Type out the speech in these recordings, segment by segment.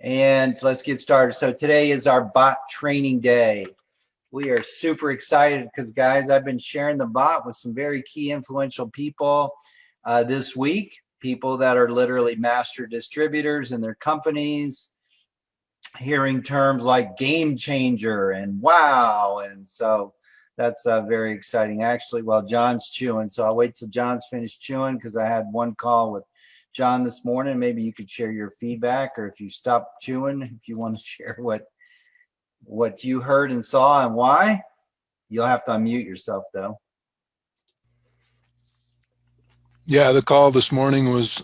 And let's get started. So today is our bot training day. We are super excited because, guys, I've been sharing the bot with some very key influential people this week, people that are literally master distributors in their companies, hearing terms like game changer and wow. And so that's very exciting. Actually, well, John's chewing, so I'll wait till John's finished chewing because I had one call with John this morning. Maybe you could share your feedback, or if you stop chewing, if you want to share what you heard and saw and why. You'll have to unmute yourself though. Yeah, the call this morning was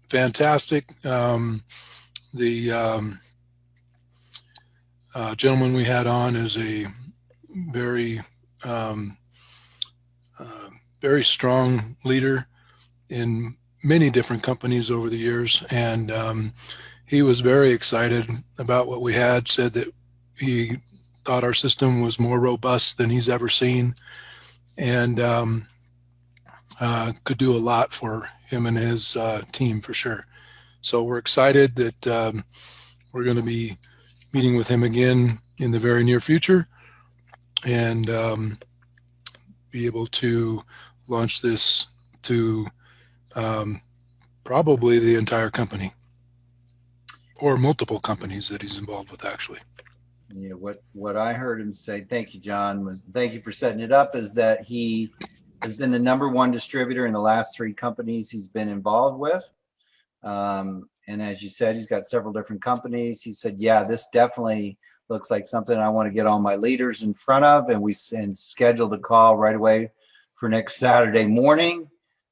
fantastic. The gentleman we had on is a very, um, very strong leader in many different companies over the years, and he was very excited about what we had. Said that he thought our system was more robust than he's ever seen, and could do a lot for him and his team for sure. So we're excited that we're going to be meeting with him again in the very near future and be able to launch this to probably the entire company or multiple companies that he's involved with, actually. Yeah, what I heard him say, thank you, John, was thank you for setting it up, is that he has been the #1 distributor in the last 3 companies he's been involved with. And as you said, he's got several different companies. He said, yeah, this definitely looks like something I want to get all my leaders in front of. And we scheduled a call right away for next Saturday morning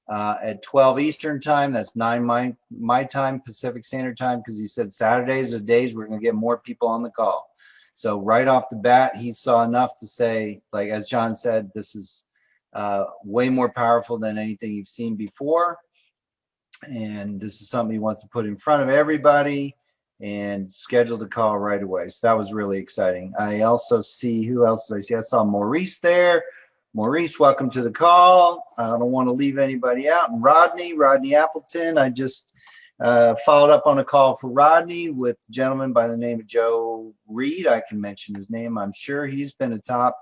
at 12 Eastern time. That's 9 my time, Pacific Standard Time, because he said Saturdays are days we're going to get more people on the call. So right off the bat, he saw enough to say, like, as John said, this is way more powerful than anything you've seen before. And this is something he wants to put in front of everybody and scheduled a call right away. So that was really exciting. I also see, who else did I see? I saw Maurice there. Maurice, welcome to the call. I don't want to leave anybody out. And Rodney Appleton. I just followed up on a call for Rodney with a gentleman by the name of Joe Reed. I can mention his name. I'm sure he's been a top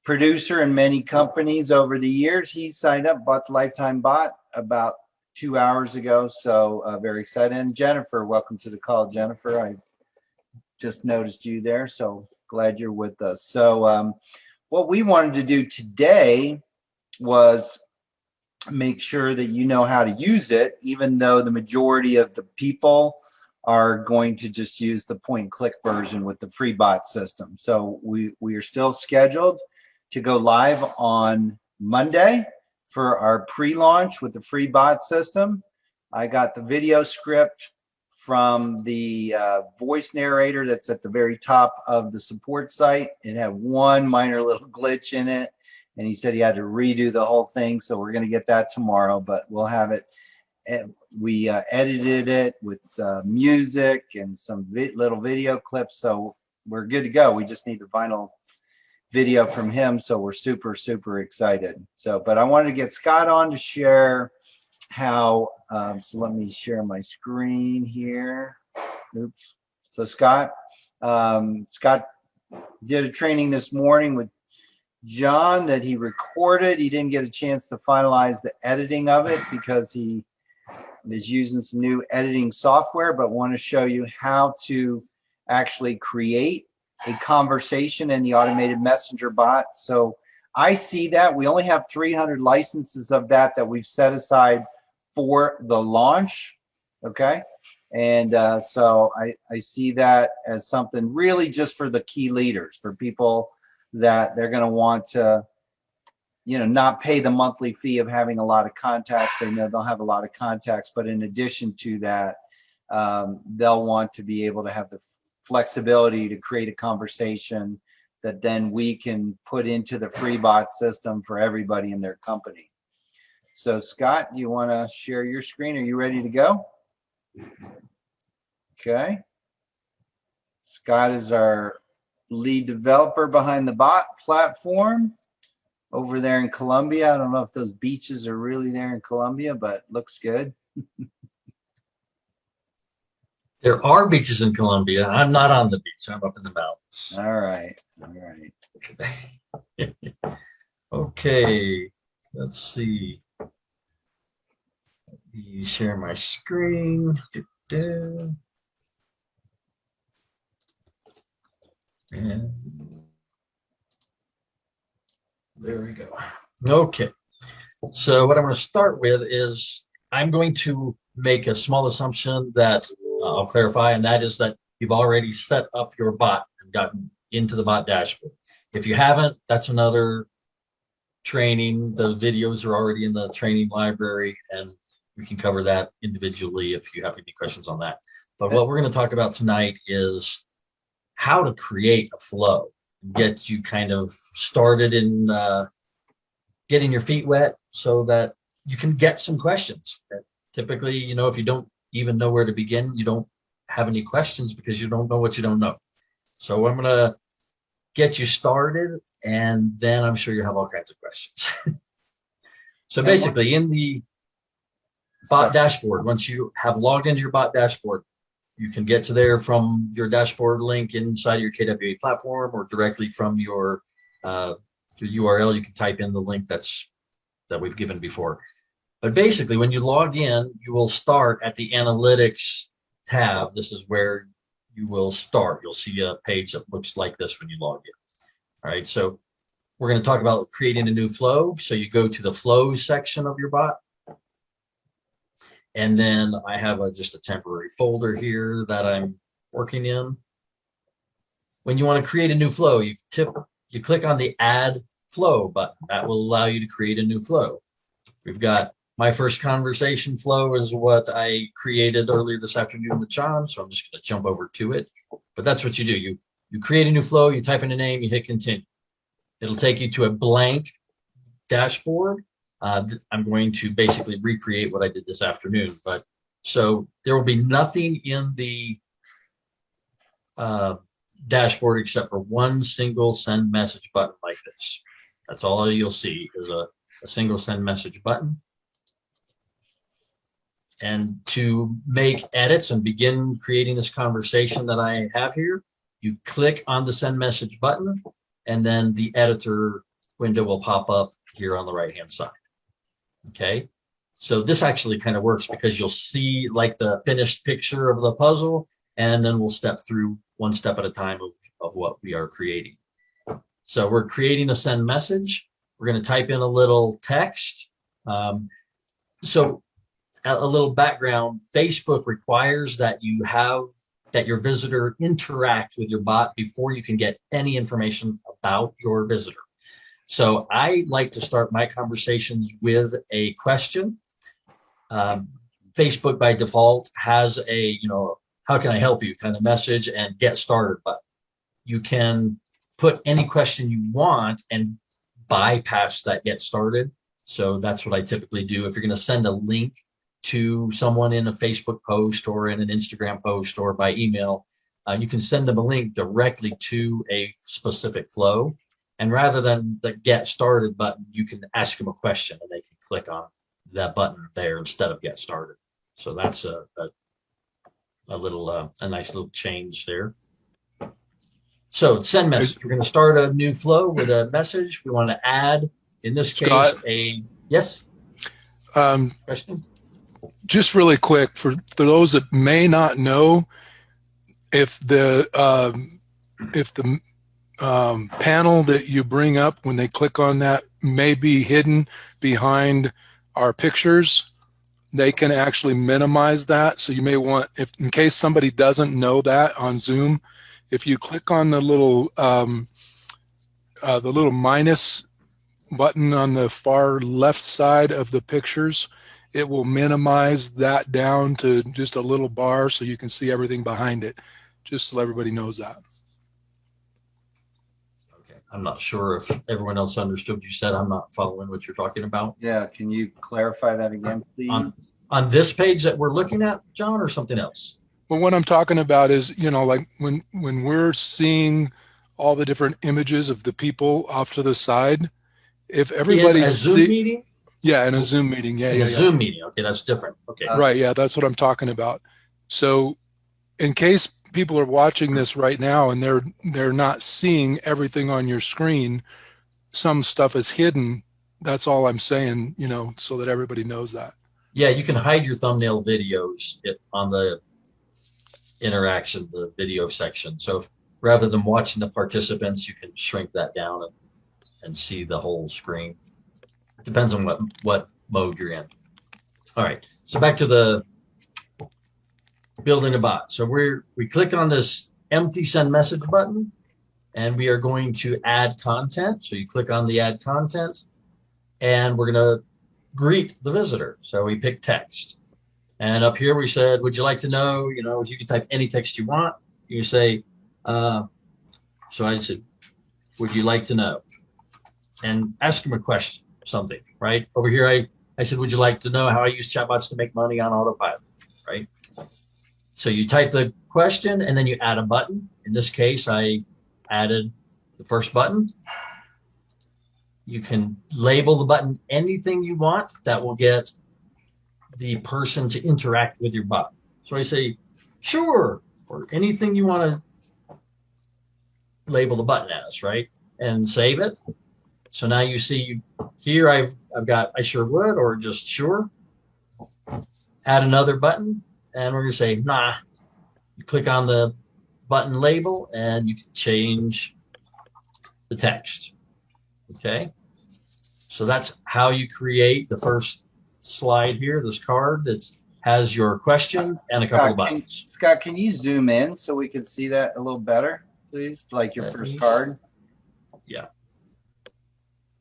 producer in many companies over the years. He signed up, bought the Lifetime Bot about 2 hours ago. So very excited. And Jennifer, welcome to the call. Jennifer, I just noticed you there. So glad you're with us. So what we wanted to do today was make sure that you know how to use it, even though the majority of the people are going to just use the point and click version with the free bot system. So we are still scheduled to go live on Monday for our pre-launch with the free bot system. I got the video script from the voice narrator that's at the very top of the support site. It had one minor little glitch in it, and he said he had to redo the whole thing. So we're going to get that tomorrow, but we'll have it. We edited it with music and some little video clips. So we're good to go. We just need the final video from him. So we're super, super excited. So, but I wanted to get Scott on to share how, so let me share my screen here. Oops. So Scott did a training this morning with John that he recorded. He didn't get a chance to finalize the editing of it because he is using some new editing software, but want to show you how to actually create a conversation in the automated messenger bot. So I see that we only have 300 licenses of that we've set aside for the launch. Okay. And so I see that as something really just for the key leaders, for people that they're going to want to, not pay the monthly fee of having a lot of contacts. They know they'll have a lot of contacts, but in addition to that, they'll want to be able to have the flexibility to create a conversation that then we can put into the free bot system for everybody in their company. So Scott, you want to share your screen? Are you ready to go? Okay. Scott is our lead developer behind the bot platform over there in Colombia. I don't know if those beaches are really there in Colombia, but looks good. There are beaches in Colombia. I'm not on the beach. I'm up in the mountains. All right. All right. Okay, let's see. Let me share my screen. And there we go. Okay, so what I'm going to start with is I'm going to make a small assumption that I'll clarify, and that is that you've already set up your bot and gotten into the bot dashboard. If you haven't, that's another training. Those videos are already in the training library, and we can cover that individually if you have any questions on that. But what we're going to talk about tonight is how to create a flow, get you kind of started in getting your feet wet so that you can get some questions. Typically, you know, if you don't even know where to begin, you don't have any questions because you don't know what you don't know. So I'm going to get you started, and then I'm sure you have all kinds of questions. So basically, in the bot dashboard, once you have logged into your bot dashboard, you can get to there from your dashboard link inside of your KWA platform, or directly from your URL. You can type in the link that we've given before. But basically, when you log in, you will start at the analytics tab. This is where you will start. You'll see a page that looks like this when you log in. All right, so we're going to talk about creating a new flow. So you go to the flows section of your bot. And then I have just a temporary folder here that I'm working in. When you want to create a new flow, you click on the add flow button. That will allow you to create a new flow. We've got my first conversation flow is what I created earlier this afternoon with John. So I'm just going to jump over to it. But that's what you do. You create a new flow, you type in a name, you hit continue. It'll take you to a blank dashboard. I'm going to basically recreate what I did this afternoon. But so there will be nothing in the dashboard except for one single send message button like this. That's all you'll see is a single send message button. And to make edits and begin creating this conversation that I have here, you click on the send message button, and then the editor window will pop up here on the right-hand side. Okay, so this actually kind of works because you'll see like the finished picture of the puzzle, and then we'll step through one step at a time of what we are creating. So we're creating a send message. We're going to type in a little text. So a little background, Facebook requires that your visitor interact with your bot before you can get any information about your visitor. So I like to start my conversations with a question. Facebook by default has a, how can I help you kind of message and get started button. You can put any question you want and bypass that get started. So that's what I typically do. If you're going to send a link to someone in a Facebook post or in an Instagram post or by email, you can send them a link directly to a specific flow. And rather than the get started button, you can ask them a question and they can click on that button there instead of get started. So that's a nice little change there. So send message. We're going to start a new flow with a message. We want to add, in this case, yes. Question. Just really quick for those that may not know, if the panel that you bring up when they click on that may be hidden behind our pictures, they can actually minimize that. So you may want, in case somebody doesn't know that on Zoom, if you click on the little minus button on the far left side of the pictures, it will minimize that down to just a little bar so you can see everything behind it, just so everybody knows that. Okay, I'm not sure if everyone else understood what you said. I'm not following what you're talking about. Yeah, can you clarify that again, please? On this page that we're looking at, John, or something else? Well, what I'm talking about is, like when we're seeing all the different images of the people off to the side, if everybody's Zoom meeting? Yeah, in a Zoom meeting. Yeah. Zoom meeting. Okay, that's different. Okay. Right. Yeah, that's what I'm talking about. So in case people are watching this right now and they're not seeing everything on your screen, some stuff is hidden. That's all I'm saying, so that everybody knows that. Yeah, you can hide your thumbnail videos on the interaction, the video section. So rather than watching the participants, you can shrink that down and see the whole screen. Depends on what mode you're in. All right, so back to the building a bot. So we click on this empty send message button, and we are going to add content. So you click on the add content, and we're going to greet the visitor. So we pick text. And up here we said, would you like to know, if you can type any text you want, you say, so I said, would you like to know? And ask them a question, something, right? Over here, I said, would you like to know how I use chatbots to make money on autopilot, right? So you type the question and then you add a button. In this case, I added the first button. You can label the button anything you want that will get the person to interact with your bot. So I say, sure, or anything you want to label the button as, right? And save it. So now you see here I've got I sure would, or just sure. Add another button, and we're going to say, nah. You click on the button label, and you can change the text. Okay? So that's how you create the first slide here, this card that has your question and a couple of buttons. Scott, can you zoom in so we can see that a little better, please? Like your first card? Yeah.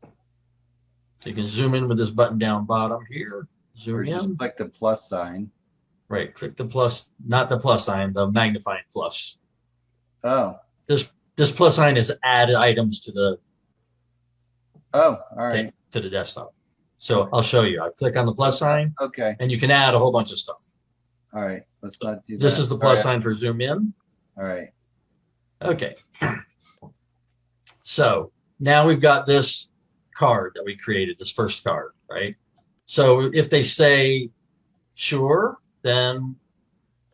So you can zoom in with this button down bottom here. Zoom Or just in. click the plus sign. Right. Click the plus, not the plus sign, the magnifying plus. Oh. This plus sign is add items to the Oh, all right. to the desktop. So I'll show you. I click on the plus sign, Okay. and you can add a whole bunch of stuff. All right. Let's not do that. This is the plus All right. sign for zoom in. All right. Okay. So now we've got this card that we created, this first card, right? So if they say sure, then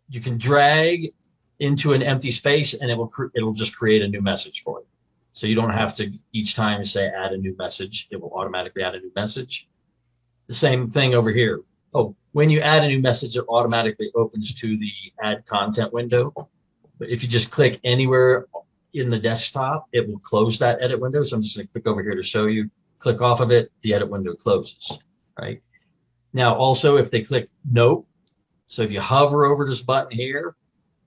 you can drag into an empty space, and it'll just create a new message for you. So you don't have to each time say add a new message. It will automatically add a new message. The same thing over here. Oh, when you add a new message, it automatically opens to the add content window. But if you just click anywhere in the desktop, it will close that edit window. So I'm just going to click over here to show you. Click off of it, the edit window closes, right? Now, also, if they click nope, so if you hover over this button here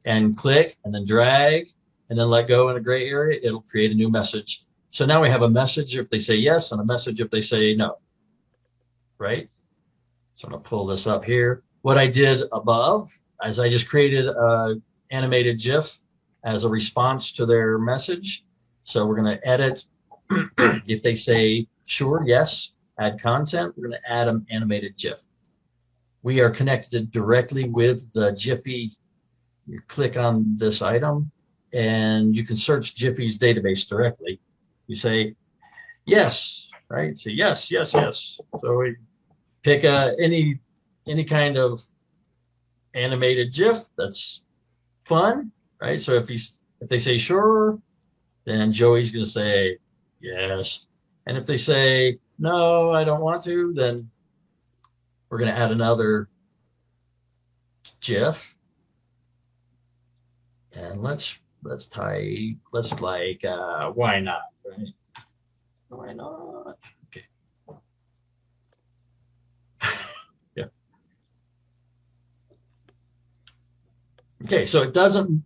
and click and then drag and then let go in a gray area, it'll create a new message. So now we have a message if they say yes and a message if they say no, right? So I'm going to pull this up here. What I did above is I just created an animated GIF as a response to their message. So we're going to edit. If they say sure, yes, add content, we're going to add an animated GIF. We are connected directly with the Jiffy. You click on this item, and you can search Jiffy's database directly. You say yes, right? So yes, yes, yes. So we pick any kind of animated GIF that's fun, right? So if they say sure, then Joey's going to say yes. And if they say no, I don't want to, then we're going to add another GIF. And let's like why not, right? Why not? Okay. Yeah. Okay, so it doesn't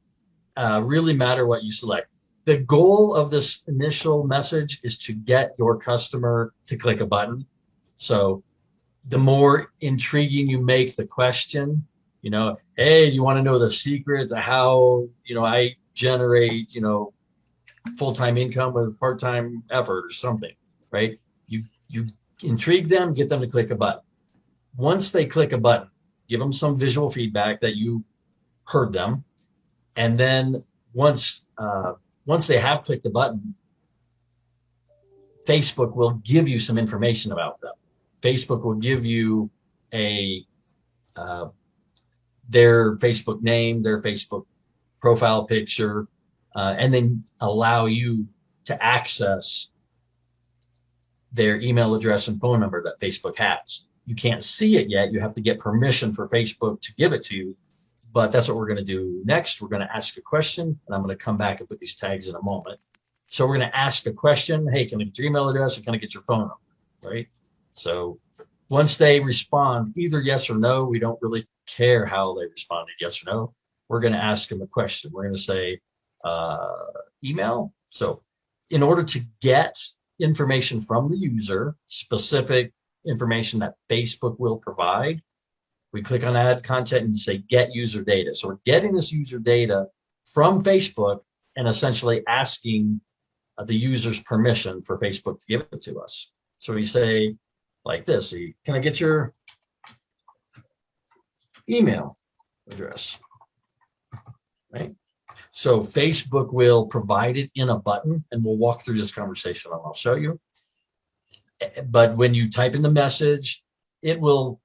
really matter what you select. The goal of this initial message is to get your customer to click a button. So the more intriguing you make the question, hey, you want to know the secret to how, I generate, full-time income with part-time effort or something, right? You intrigue them, get them to click a button. Once they click a button, give them some visual feedback that you heard them. And then once they have clicked the button, Facebook will give you some information about them. Facebook will give you their Facebook name, their Facebook profile picture, and then allow you to access their email address and phone number that Facebook has. You can't see it yet. You have to get permission for Facebook to give it to you. But that's what we're going to do next. We're going to ask a question, and I'm going to come back and put these tags in a moment. So we're going to ask a question. Hey, can I get your email address, and can I get your phone number? Right? So once they respond either yes or no, we don't really care how they responded, yes or no. We're going to ask them a question. We're going to say email. So in order to get information from the user, specific information that Facebook will provide, we click on add content and say get user data. So we're getting this user data from Facebook and essentially asking the user's permission for Facebook to give it to us. So we say like this, can I get your email address? Right? So Facebook will provide it in a button, and we'll walk through this conversation and I'll show you. But when you type in the message, it will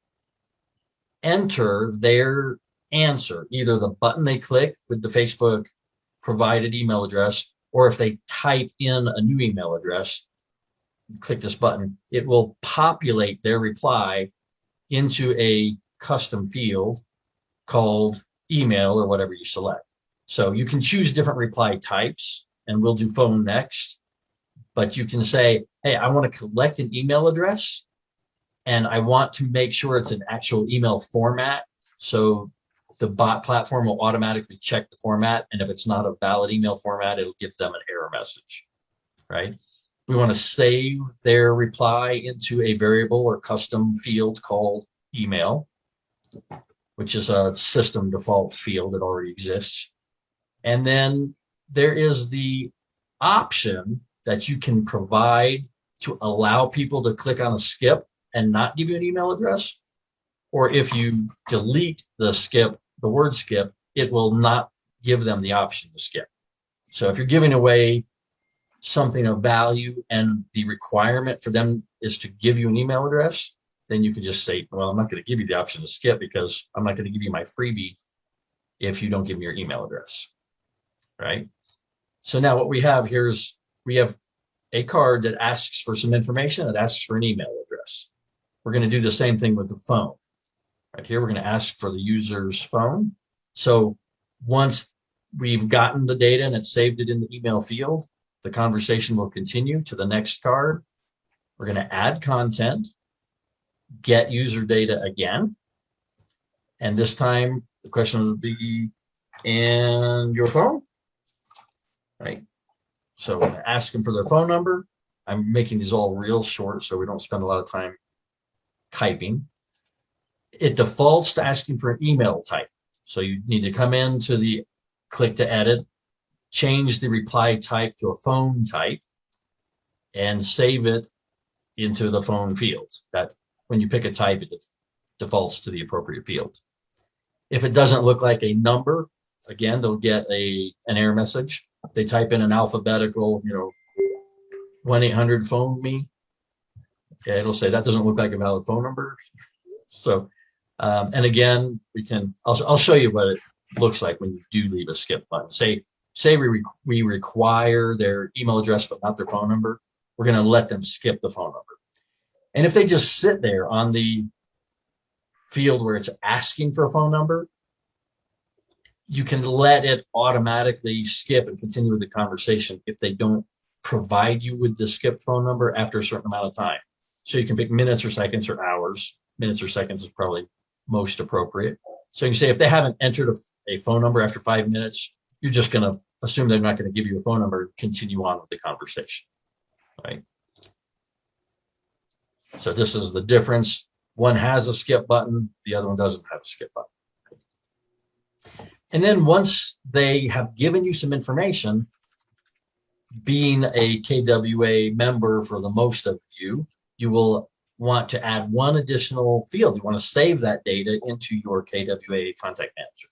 enter their answer, either the button they click with the Facebook provided email address, or if they type in a new email address, click this button, it will populate their reply into a custom field called email or whatever you select. So you can choose different reply types, and we'll do phone next, but you can say, hey, I want to collect an email address, and I want to make sure it's an actual email format. So the bot platform will automatically check the format, and if it's not a valid email format, it'll give them an error message, right? We want to save their reply into a variable or custom field called email, which is a system default field that already exists. And then there is the option that you can provide to allow people to click on a skip and not give you an email address. Or if you delete the skip, the word skip, it will not give them the option to skip. So if you're giving away something of value and the requirement for them is to give you an email address, then you could just say, well, I'm not going to give you the option to skip because I'm not going to give you my freebie if you don't give me your email address, right? So now what we have here is we have a card that asks for some information, that asks for an email address. We're going to do the same thing with the phone. Right here, we're going to ask for the user's phone. So once we've gotten the data and it's saved it in the email field, the conversation will continue to the next card. We're going to add content, get user data again. And this time the question will be, and your phone, right? So I'm going to ask them for their phone number. I'm making these all real short so we don't spend a lot of time typing. It defaults to asking for an email type. So you need to come into the click to edit, change the reply type to a phone type, and save it into the phone field. That when you pick a type, it defaults to the appropriate field. If it doesn't look like a number, again, they'll get an error message. If they type in an alphabetical, 1-800 phone me, okay, it'll say that doesn't look like a valid phone number. So, and again, I'll show you what it looks like when you do leave a skip button. Say we require their email address, but not their phone number. We're going to let them skip the phone number. And if they just sit there on the field where it's asking for a phone number, you can let it automatically skip and continue with the conversation if they don't provide you with the skipped phone number after a certain amount of time. So you can pick minutes or seconds or hours. Minutes or seconds is probably most appropriate. So you can say if they haven't entered a phone number after 5 minutes, you're just going to assume they're not going to give you a phone number and continue on with the conversation, right? So this is the difference. One has a skip button, the other one doesn't have a skip button. And then once they have given you some information, being a KWA member for the most of you, you will want to add one additional field. You want to save that data into your KWA contact manager,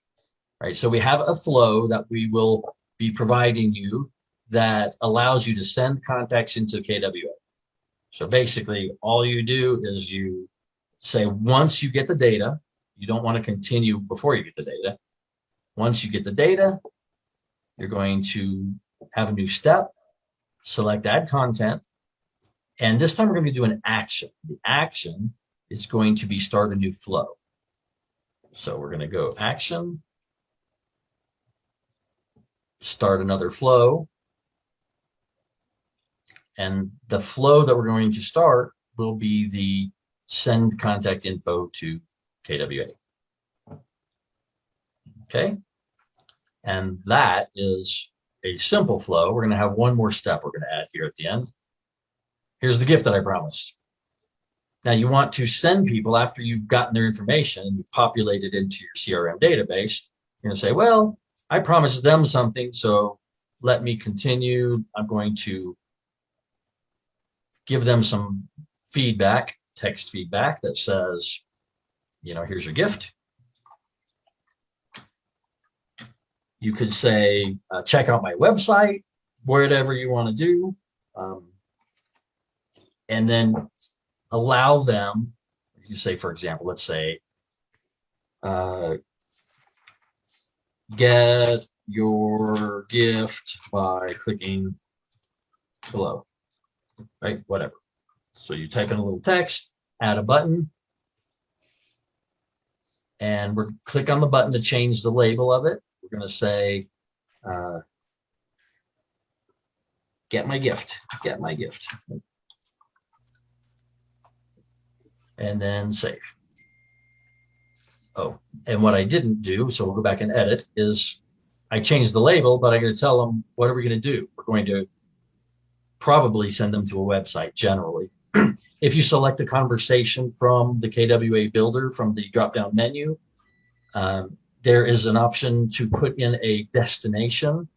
right? So we have a flow that we will be providing you that allows you to send contacts into KWA. So basically all you do is you say, once you get the data, you don't want to continue before you get the data. Once you get the data, You're going to have a new step, select add content, and this time we're going to do an action. The action is going to be start a new flow. So we're going to go action, start another flow, and the flow that we're going to start will be the send contact info to KWA. Okay, and that is a simple flow. We're going to have one more step we're going to add here at the end. Here's the gift that I promised. Now you want to send people after you've gotten their information and you've populated into your CRM database. You're going to say, well, I promised them something, so let me continue. I'm going to give them some feedback, text feedback that says, you know, here's your gift. You could say, check out my website, whatever you want to do. And then allow them, you say, for example, let's say, get your gift by clicking below, right? Whatever. So you type in a little text, add a button, and we're click on the button to change the label of it. We're going to say, get my gift, get my gift. And then save. Oh, and what I didn't do, so we'll go back and edit, is I changed the label, but I got to tell them, what are we going to do? We're going to probably send them to a website generally. If you select a conversation from the KWA Builder from the drop-down menu, there is an option to put in a destination,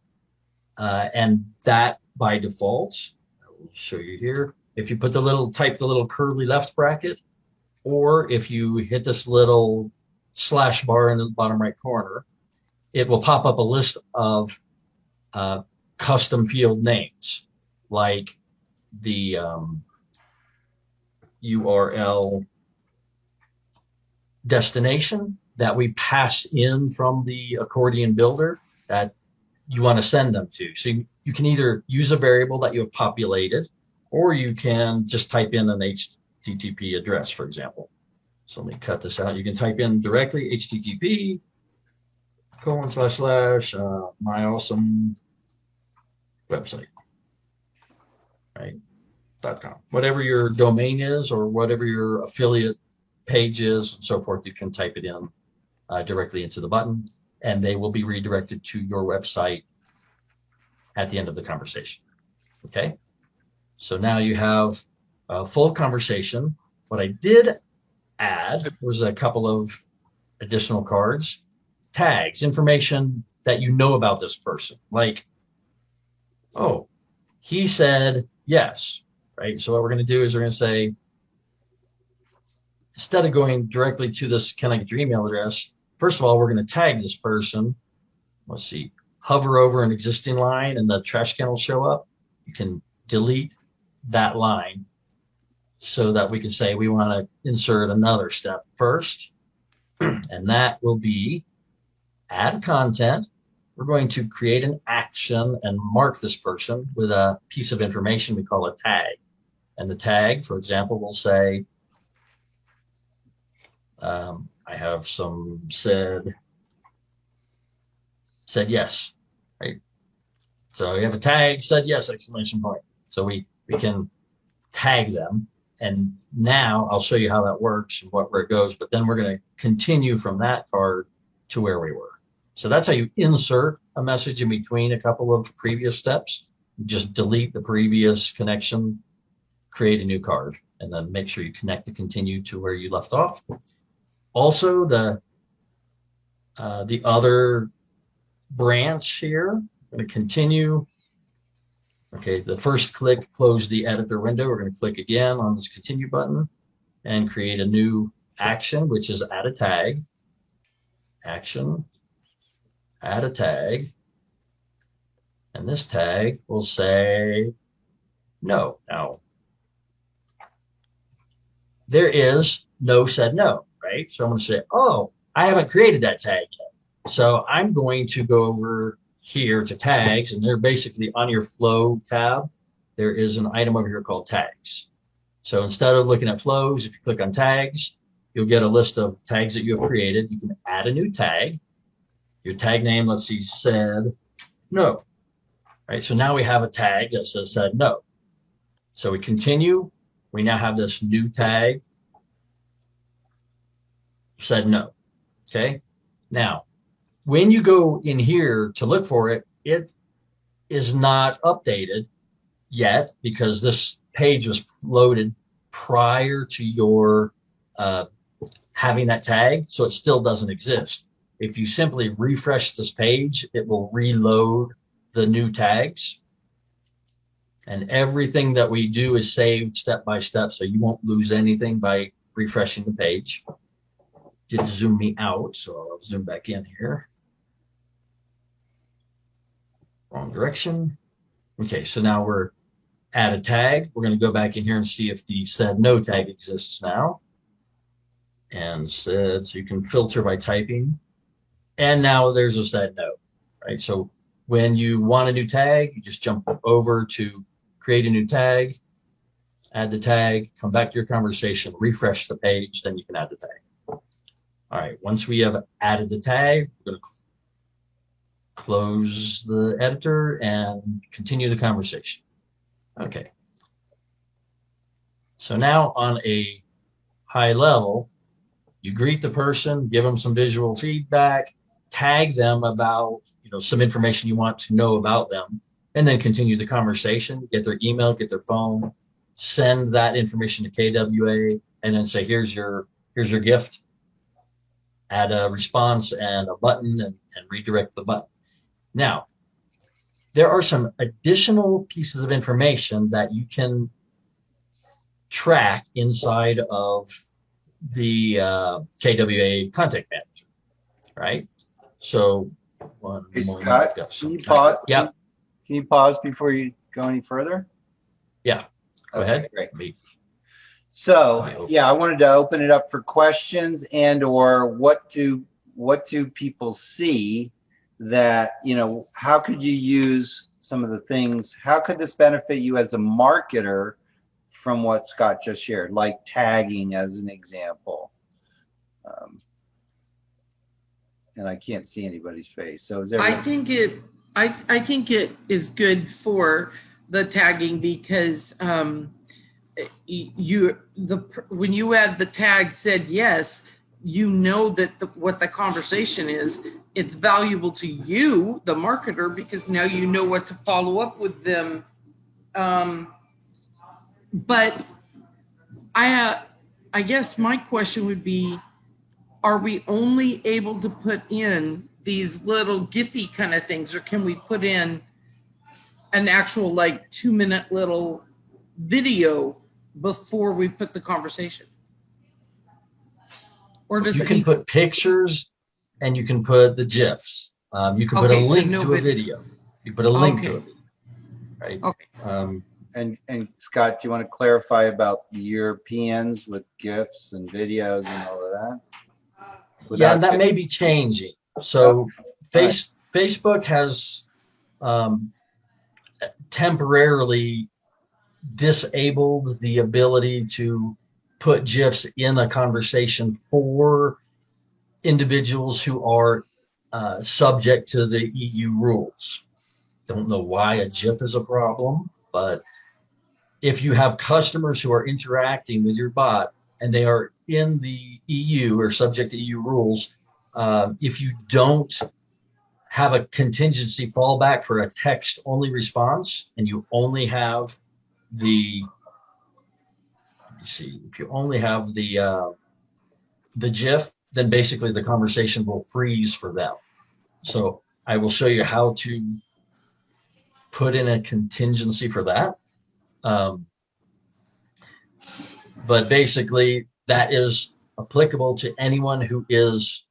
and that by default, I will show you here. If you put type the little curly left bracket, or if you hit this little slash bar in the bottom right corner, it will pop up a list of custom field names, like the URL destination that we pass in from the accordion builder that you want to send them to. So you can either use a variable that you have populated, or you can just type in an HTTP address, for example. So let me cut this out. You can type in directly HTTP : my awesome website, right? .com. Whatever your domain is, or whatever your affiliate page is, and so forth, you can type it in directly into the button, and they will be redirected to your website at the end of the conversation. Okay, so now you have a full conversation. What I did add was a couple of additional cards, tags, information that you know about this person, like, oh, he said yes, right? So what we're going to do is we're going to say, instead of going directly to this can I get your email address, first of all, we're going to tag this person. Let's see, hover over an existing line and the trash can will show up. You can delete that line so that we can say we want to insert another step first. And that will be add content. We're going to create an action and mark this person with a piece of information we call a tag. And the tag, for example, will say, I have some said yes, right? So you have a tag, said yes, exclamation point. So we can tag them. And now I'll show you how that works and where it goes, but then we're going to continue from that card to where we were. So that's how you insert a message in between a couple of previous steps. Just delete the previous connection, create a new card, and then make sure you connect the continue to where you left off. Also, the other branch here, I'm going to continue. Okay, the first click closed the editor window. We're going to click again on this continue button and create a new action, which is add a tag. Action, add a tag. And this tag will say no. Now, there is no said no, right? So I'm going to say, oh, I haven't created that tag yet. So I'm going to go over here to tags, and they're basically on your flow tab. There is an item over here called tags. So instead of looking at flows, if you click on tags, you'll get a list of tags that you have created. You can add a new tag. Your tag name, let's see, said no. Right, so now we have a tag that said no. So we continue. We now have this new tag, said no. Okay. Now, when you go in here to look for it, it is not updated yet because this page was loaded prior to your having that tag, so it still doesn't exist. If you simply refresh this page, it will reload the new tags. And everything that we do is saved step by step, so you won't lose anything by refreshing the page. Did zoom me out, so I'll zoom back in here. Wrong direction. Okay, so now we're at a tag. We're going to go back in here and see if the said no tag exists now. And said, so you can filter by typing. And now there's a said no, right? So when you want a new tag, you just jump over to create a new tag, add the tag, come back to your conversation, refresh the page, then you can add the tag. All right, once we have added the tag, we're going to close the editor and continue the conversation. Okay. So now on a high level, you greet the person, give them some visual feedback, tag them about some information you want to know about them, and then continue the conversation, get their email, get their phone, send that information to KWA, and then say, here's your gift. Add a response and a button and redirect the button. Now, there are some additional pieces of information that you can track inside of the KWA Contact Manager, right? So one Hey, moment, Scott, I've got can some you pause? Yeah, Can you pause before you go any further? yeah. Go Okay, ahead. great. Me. So, yeah, I wanted to open it up for questions and or what do people see that, how could you use some of the things, how could this benefit you as a marketer from what Scott just shared, like tagging as an example? And I can't see anybody's face. So is there? I think it is good for the tagging because when you add the tag said yes, that what the conversation is, it's valuable to you, the marketer, because now you know what to follow up with them. But I guess my question would be, are we only able to put in these little Giphy kind of things, or can we put in an actual 2-minute little video before we put the conversation? Or does You can put pictures and you can put the GIFs. You can put a link to a video. You put a link to it, right? Okay. And Scott, do you want to clarify about the Europeans with GIFs and videos and all of that? Yeah, that may be changing. So Facebook has temporarily disabled the ability to put GIFs in a conversation for individuals who are subject to the EU rules. Don't know why a GIF is a problem, but if you have customers who are interacting with your bot and they are in the EU or subject to EU rules, if you don't have a contingency fallback for a text-only response and you only have the, if you only have the GIF, then basically the conversation will freeze for them. So I will show you how to put in a contingency for that. But basically that is applicable to anyone who is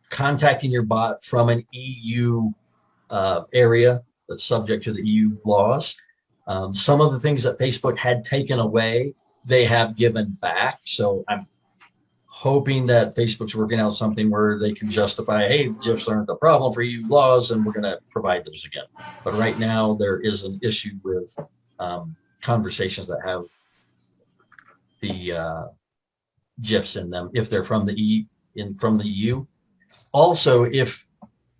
contacting your bot from an EU area that's subject to the EU laws. Some of the things that Facebook had taken away, they have given back. So I'm hoping that Facebook's working out something where they can justify, hey, GIFs aren't a problem for you laws, and we're going to provide those again. But right now, there is an issue with conversations that have the GIFs in them if they're from the EU. Also, if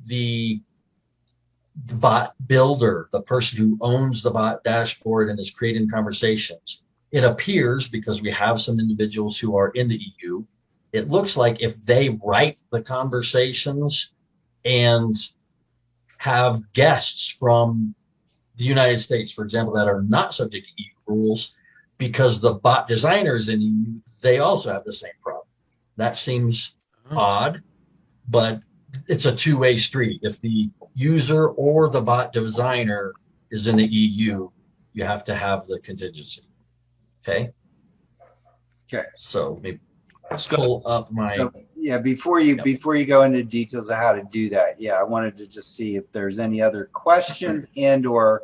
the bot builder, the person who owns the bot dashboard and is creating conversations, it appears, because we have some individuals who are in the EU, it looks like if they write the conversations and have guests from the United States, for example, that are not subject to EU rules, because the bot designers in EU, they also have the same problem. That seems odd, but it's a two-way street. If the user or the bot designer is in the EU, you have to have the contingency. Okay. Okay. So maybe pull up my. So, yeah, before you go into details of how to do that, I wanted to just see if there's any other questions and or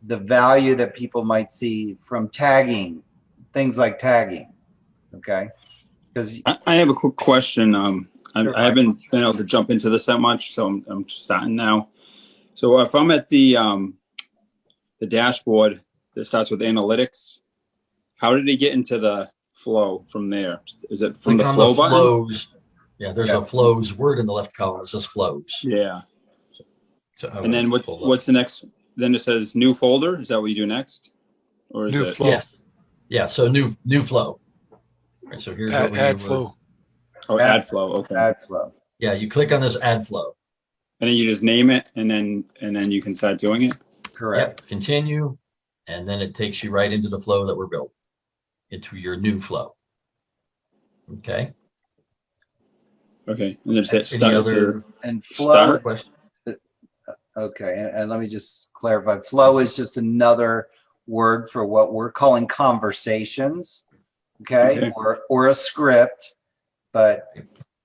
the value that people might see from tagging, things like tagging. Okay. Because I have a quick question. I haven't been able to jump into this that much, so I'm starting now. So if I'm at the dashboard that starts with analytics, how did he get into the flow from there? Is it from the flow button? Flows. Yeah, there's a flows word in the left column. It says flows. Yeah. So And then what's the next? Then it says new folder. Is that what you do next? Or is New it? flow. Yes. Yeah. So new flow. All right, so here's what we Add do. flow. Oh, add flow. Okay. add flow. Yeah, you click on this add flow. And then you just name it, and then you can start doing it. Correct. Yep. Continue, and then it takes you right into the flow that we're building, into your new flow. Okay. Okay. And then say Any start. other And flow. question? Okay, and let me just clarify. Flow is just another word for what we're calling conversations. Okay. Or a script, but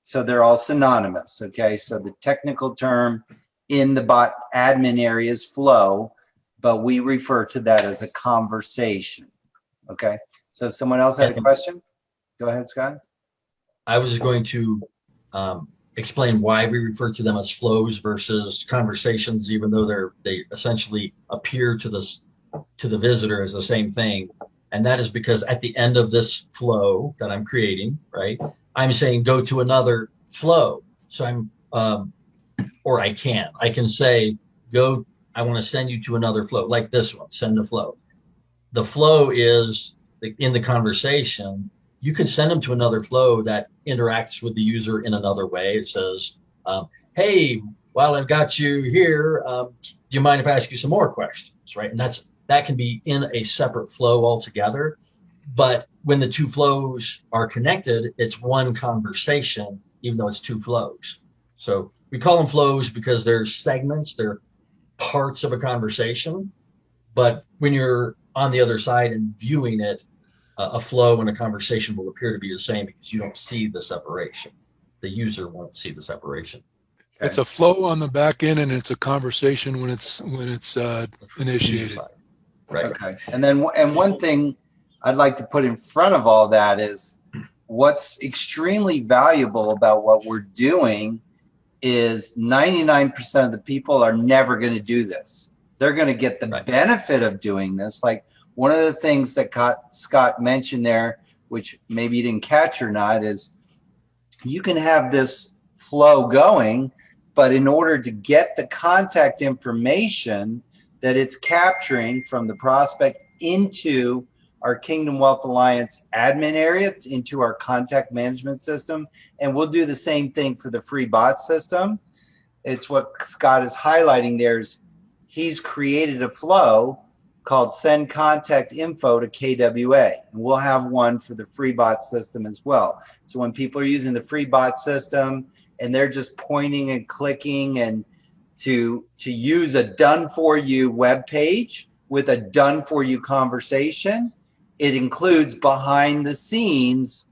so they're all synonymous. Okay, so the technical term in the bot admin area is flow, but we refer to that as a conversation. Okay, so if someone else had a question, go ahead, Scott. I was going to explain why we refer to them as flows versus conversations, even though they essentially appear to the visitor as the same thing. And that is because at the end of this flow that I'm creating, right, I'm saying go to another flow. So I can say, go, I want to send you to another flow, like this one, send a flow. The flow is in the conversation. You could send them to another flow that interacts with the user in another way. It says, hey, while I've got you here, do you mind if I ask you some more questions, right? And that can be in a separate flow altogether. But when the two flows are connected, it's one conversation, even though it's two flows. So we call them flows because they're segments, they're parts of a conversation. But when you're on the other side and viewing it, a flow and a conversation will appear to be the same because you don't see the separation. The user won't see the separation. Okay. It's a flow on the back end, and it's a conversation when it's initiated. Right. Okay, and one thing I'd like to put in front of all that is what's extremely valuable about what we're doing is 99% of the people are never going to do this. They're going to get the benefit of doing this. Like one of the things that Scott mentioned there, which maybe you didn't catch or not, is you can have this flow going, but in order to get the contact information that it's capturing from the prospect into our Kingdom Wealth Alliance admin area, into our contact management system. And we'll do the same thing for the free bot system. It's what Scott is highlighting there is he's created a flow called send contact info to KWA. And we'll have one for the free bot system as well. So when people are using the free bot system and they're just pointing and clicking and to use a done for you web page with a done for you conversation, it includes behind the scenes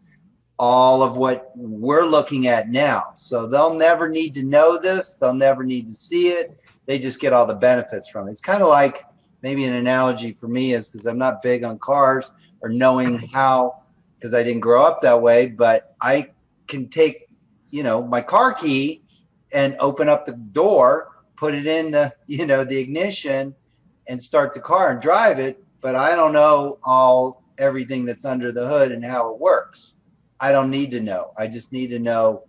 all of what we're looking at now. So they'll never need to know this. They'll never need to see it. They just get all the benefits from it. It's kind of like maybe an analogy for me is because I'm not big on cars or knowing how, because I didn't grow up that way, but I can take, my car key and open up the door, put it in the, the ignition and start the car and drive it. But I don't know everything that's under the hood and how it works. I don't need to know. I just need to know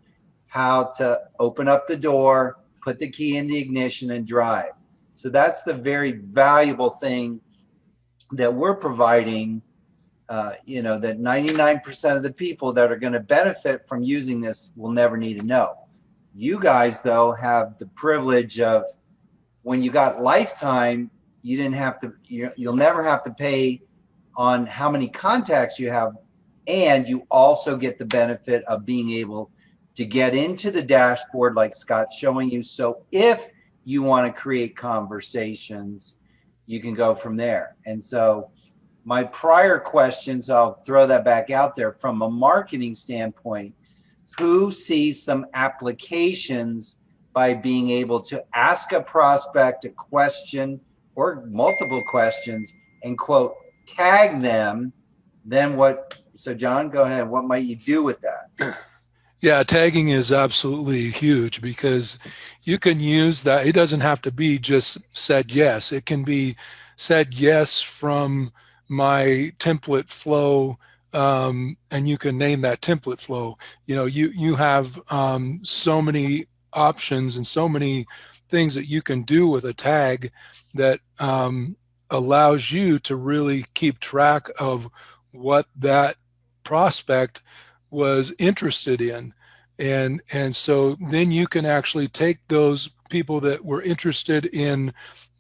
how to open up the door, put the key in the ignition and drive. So that's the very valuable thing that we're providing, that 99% of the people that are going to benefit from using this will never need to know. You guys, though, have the privilege of, when you got lifetime, you didn't have to, you'll never have to pay on how many contacts you have. And you also get the benefit of being able to get into the dashboard like Scott's showing you. So if you want to create conversations, you can go from there. And so my prior questions, I'll throw that back out there from a marketing standpoint. Who sees some applications by being able to ask a prospect a question or multiple questions and quote, tag them, then what? So John, go ahead. What might you do with that? Yeah, tagging is absolutely huge because you can use that. It doesn't have to be just said yes. It can be said yes from my template flow, and you can name that template flow. You have so many options and so many things that you can do with a tag that allows you to really keep track of what that prospect was interested in. And so then you can actually take those people that were interested in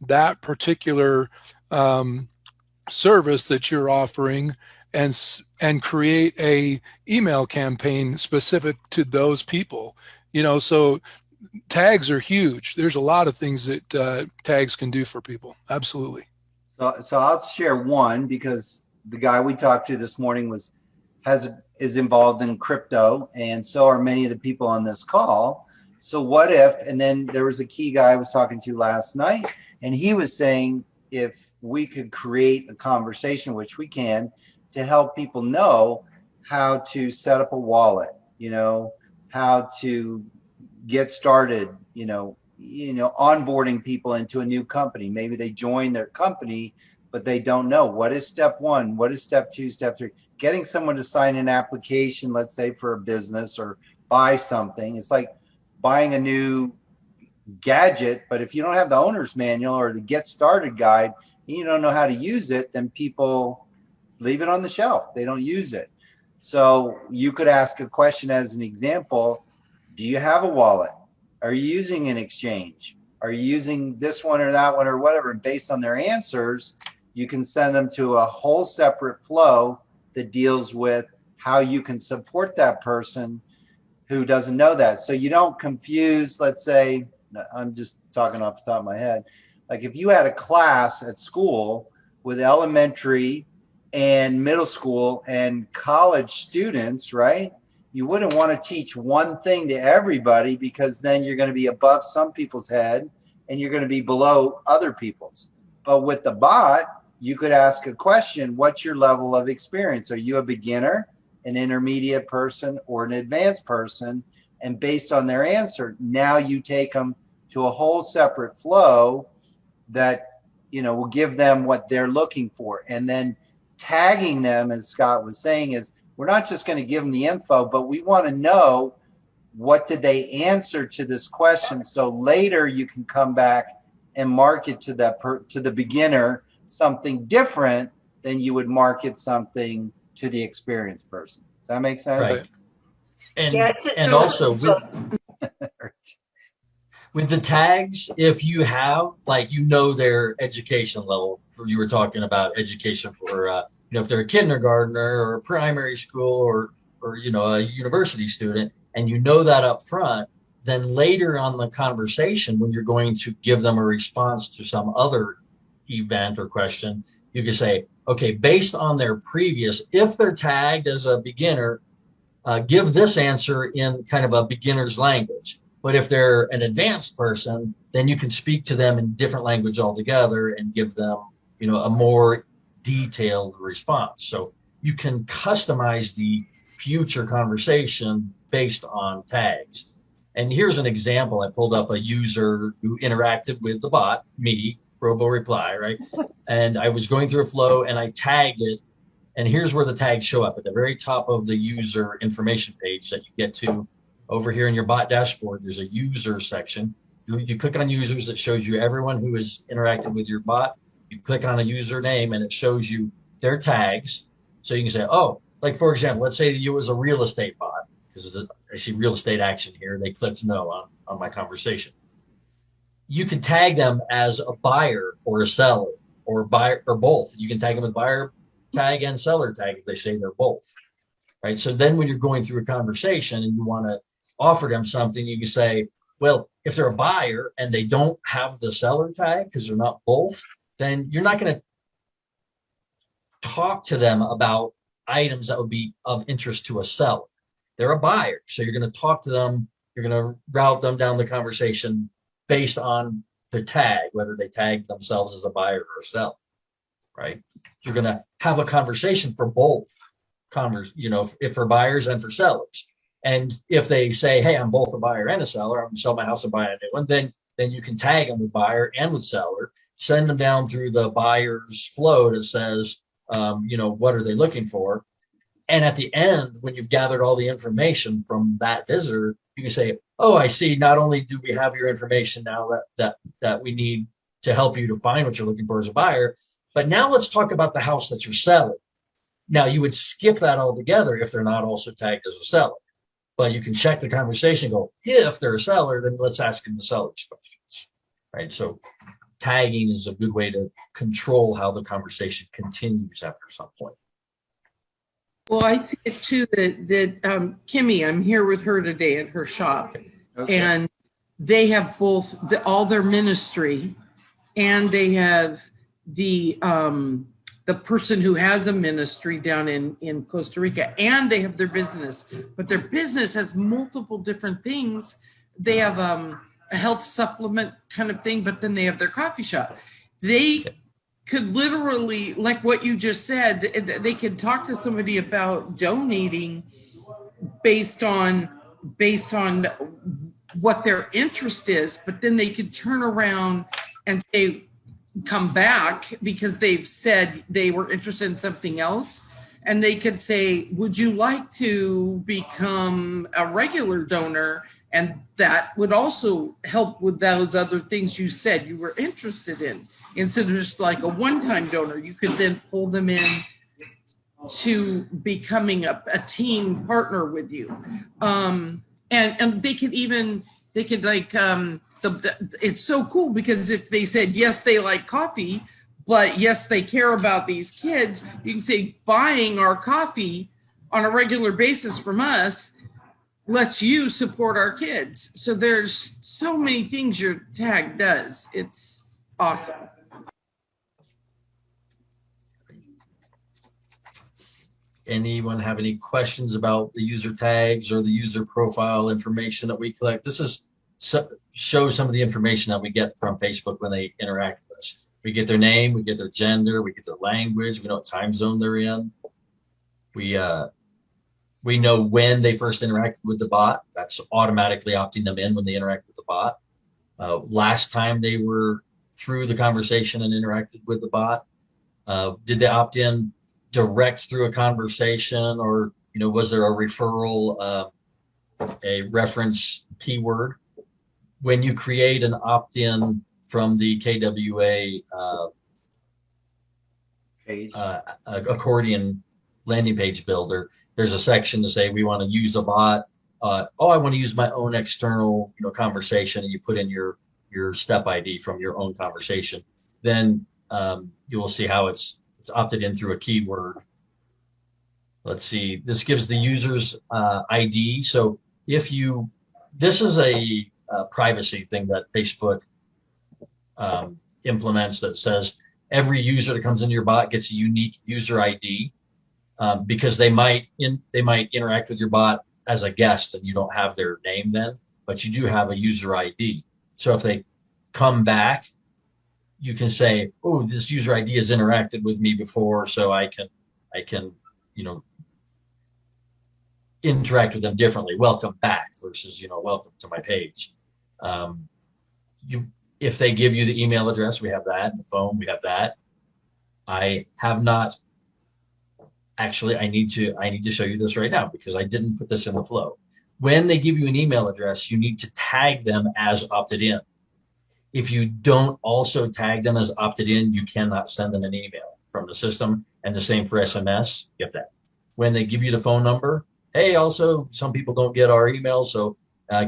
that particular service that you're offering and create a email campaign specific to those people. So tags are huge. There's a lot of things that tags can do for people. Absolutely. So I'll share one, because the guy we talked to this morning is involved in crypto, and so are many of the people on this call. So what if, and then there was a key guy I was talking to last night, and he was saying if we could create a conversation, which we can, to help people know how to set up a wallet, how to get started, onboarding people into a new company. Maybe they join their company, but they don't know what is step one, what is step two, step three. Getting someone to sign an application, let's say for a business or buy something. It's like buying a new gadget, but if you don't have the owner's manual or the get started guide, and you don't know how to use it, then people leave it on the shelf. They don't use it. So you could ask a question as an example. Do you have a wallet? Are you using an exchange? Are you using this one or that one or whatever? And based on their answers, you can send them to a whole separate flow that deals with how you can support that person who doesn't know that. So you don't confuse, let's say, I'm just talking off the top of my head. Like if you had a class at school with elementary and middle school and college students, right? You wouldn't want to teach one thing to everybody, because then you're going to be above some people's head and you're going to be below other people's. But with the bot, you could ask a question. What's your level of experience? Are you a beginner, an intermediate person, or an advanced person? And based on their answer, now you take them to a whole separate flow that, will give them what they're looking for. And then tagging them, as Scott was saying, is we're not just going to give them the info, but we want to know what did they answer to this question. So later you can come back and market to to the beginner something different than you would market something to the experienced person. Does that make sense? Right. And Yeah, and also with the tags, if you have their education level, you were talking about education for if they're a kindergartner or a primary school or a university student, and that up front, then later on the conversation, when you're going to give them a response to some other event or question, you can say, okay, based on their previous, if they're tagged as a beginner, give this answer in kind of a beginner's language. But if they're an advanced person, then you can speak to them in different language altogether and give them, a more detailed response. So you can customize the future conversation based on tags. And here's an example. I pulled up a user who interacted with the bot, me, RoboReply, right? And I was going through a flow and I tagged it. And here's where the tags show up at the very top of the user information page that you get to over here in your bot dashboard. There's a user section. You click on users, it shows you everyone who has interacted with your bot. You click on a username and it shows you their tags. So you can say, oh, like for example, let's say that you was a real estate bot, because I see real estate action here. They clicked no on my conversation. You can tag them as a buyer or a seller or buyer or both. You can tag them with buyer tag and seller tag if they say they're both, right? So then when you're going through a conversation and you want to offer them something, you can say, well, if they're a buyer and they don't have the seller tag because they're not both, then you're not going to talk to them about items that would be of interest to a seller. They're a buyer, so you're going to talk to them. You're going to route them down the conversation based on the tag, whether they tag themselves as a buyer or a seller, right? You're going to have a conversation for both, if for buyers and for sellers. And if they say, hey, I'm both a buyer and a seller, I'm going to sell my house and buy a new one, then you can tag them with buyer and with seller, send them down through the buyer's flow that says, what are they looking for? And at the end, when you've gathered all the information from that visitor, you can say, oh, I see. Not only do we have your information now that we need to help you to find what you're looking for as a buyer, but now let's talk about the house that you're selling. Now, you would skip that altogether if they're not also tagged as a seller. But you can check the conversation and go, if they're a seller, then let's ask them the seller's questions, right? So tagging is a good way to control how the conversation continues after some point. Well, I see it too that Kimmy, I'm here with her today at her shop, and they have both all their ministry, and they have the person who has a ministry down in Costa Rica, and they have their business, but their business has multiple different things. They have a health supplement kind of thing, but then they have their coffee shop. They could literally, like what you just said, they could talk to somebody about donating based on what their interest is, but then they could turn around and say, come back because they've said they were interested in something else. And they could say, would you like to become a regular donor? And that would also help with those other things you said you were interested in. Instead of just like a one-time donor, you could then pull them in to becoming a team partner with you. And they could it's so cool because if they said, yes, they like coffee, but yes, they care about these kids, you can say buying our coffee on a regular basis from us lets you support our kids. So there's so many things your tag does. It's awesome. Anyone have any questions about the user tags or the user profile information that we collect? This is show some of the information that we get from Facebook when they interact with us. We get their name, we get their gender, we get their language, we know what time zone they're in. We know when they first interacted with the bot. That's automatically opting them in when they interact with the bot. Last time they were through the conversation and interacted with the bot. Did they opt in direct through a conversation, or was there a referral, a reference keyword? When you create an opt-in from the KWA Page. accordion landing page builder, there's a section to say we want to use a bot. I want to use my own external conversation, and you put in your step ID from your own conversation. Then you will see how it's opted in through a keyword. Let's see, this gives the user's ID. So this is a privacy thing that Facebook implements that says every user that comes into your bot gets a unique user ID, because they might interact with your bot as a guest and you don't have their name then, but you do have a user ID. So if they come back, you can say, oh, this user ID has interacted with me before, so I can interact with them differently. Welcome back versus, welcome to my page. If they give you the email address, we have that. The phone, we have that. I have not actually. I need to show you this right now because I didn't put this in the flow. When they give you an email address, you need to tag them as opted in. If you don't also tag them as opted in, you cannot send them an email from the system. And the same for SMS. You have that. When they give you the phone number, hey, also some people don't get our email, so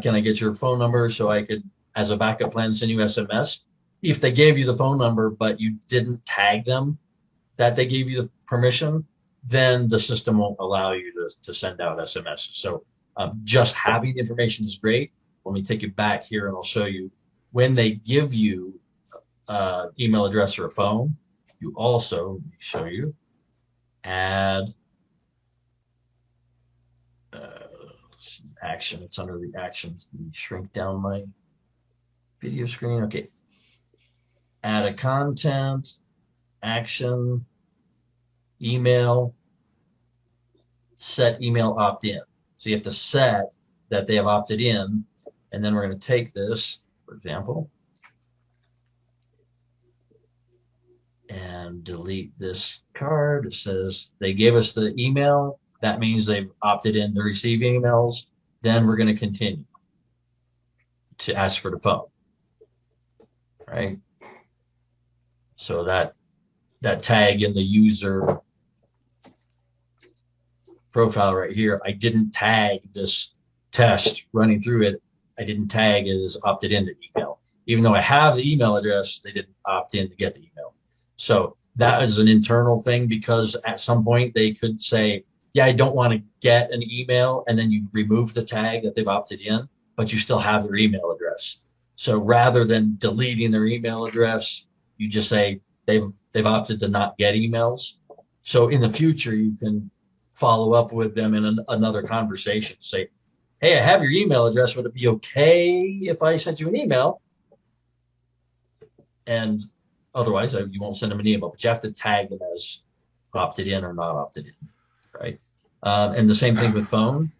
can I get your phone number so I could, as a backup plan, send you SMS? If they gave you the phone number but you didn't tag them that they gave you the permission, then the system won't allow you to send out SMS. So just having information is great. Let me take you back here and I'll show you when they give you email address or a phone, you also, let me show you, add action. It's under the actions. Let me shrink down my video screen. Okay. Add a content, action, email, set email opt-in. So you have to set that they have opted in, and then we're going to take this, for example, and delete this card. It says they gave us the email. That means they've opted in to receive emails. Then we're going to continue to ask for the phone, right? So that tag in the user profile right here, I didn't tag this test running through it. I didn't tag as opted into email. Even though I have the email address, they didn't opt in to get the email. So that is an internal thing because at some point they could say, yeah, I don't want to get an email, and then you remove the tag that they've opted in, but you still have their email address. So rather than deleting their email address, you just say they've opted to not get emails. So in the future, you can follow up with them in another conversation. Say, hey, I have your email address. Would it be okay if I sent you an email? And otherwise, you won't send them an email, but you have to tag them as opted in or not opted in, right? And the same thing with phone.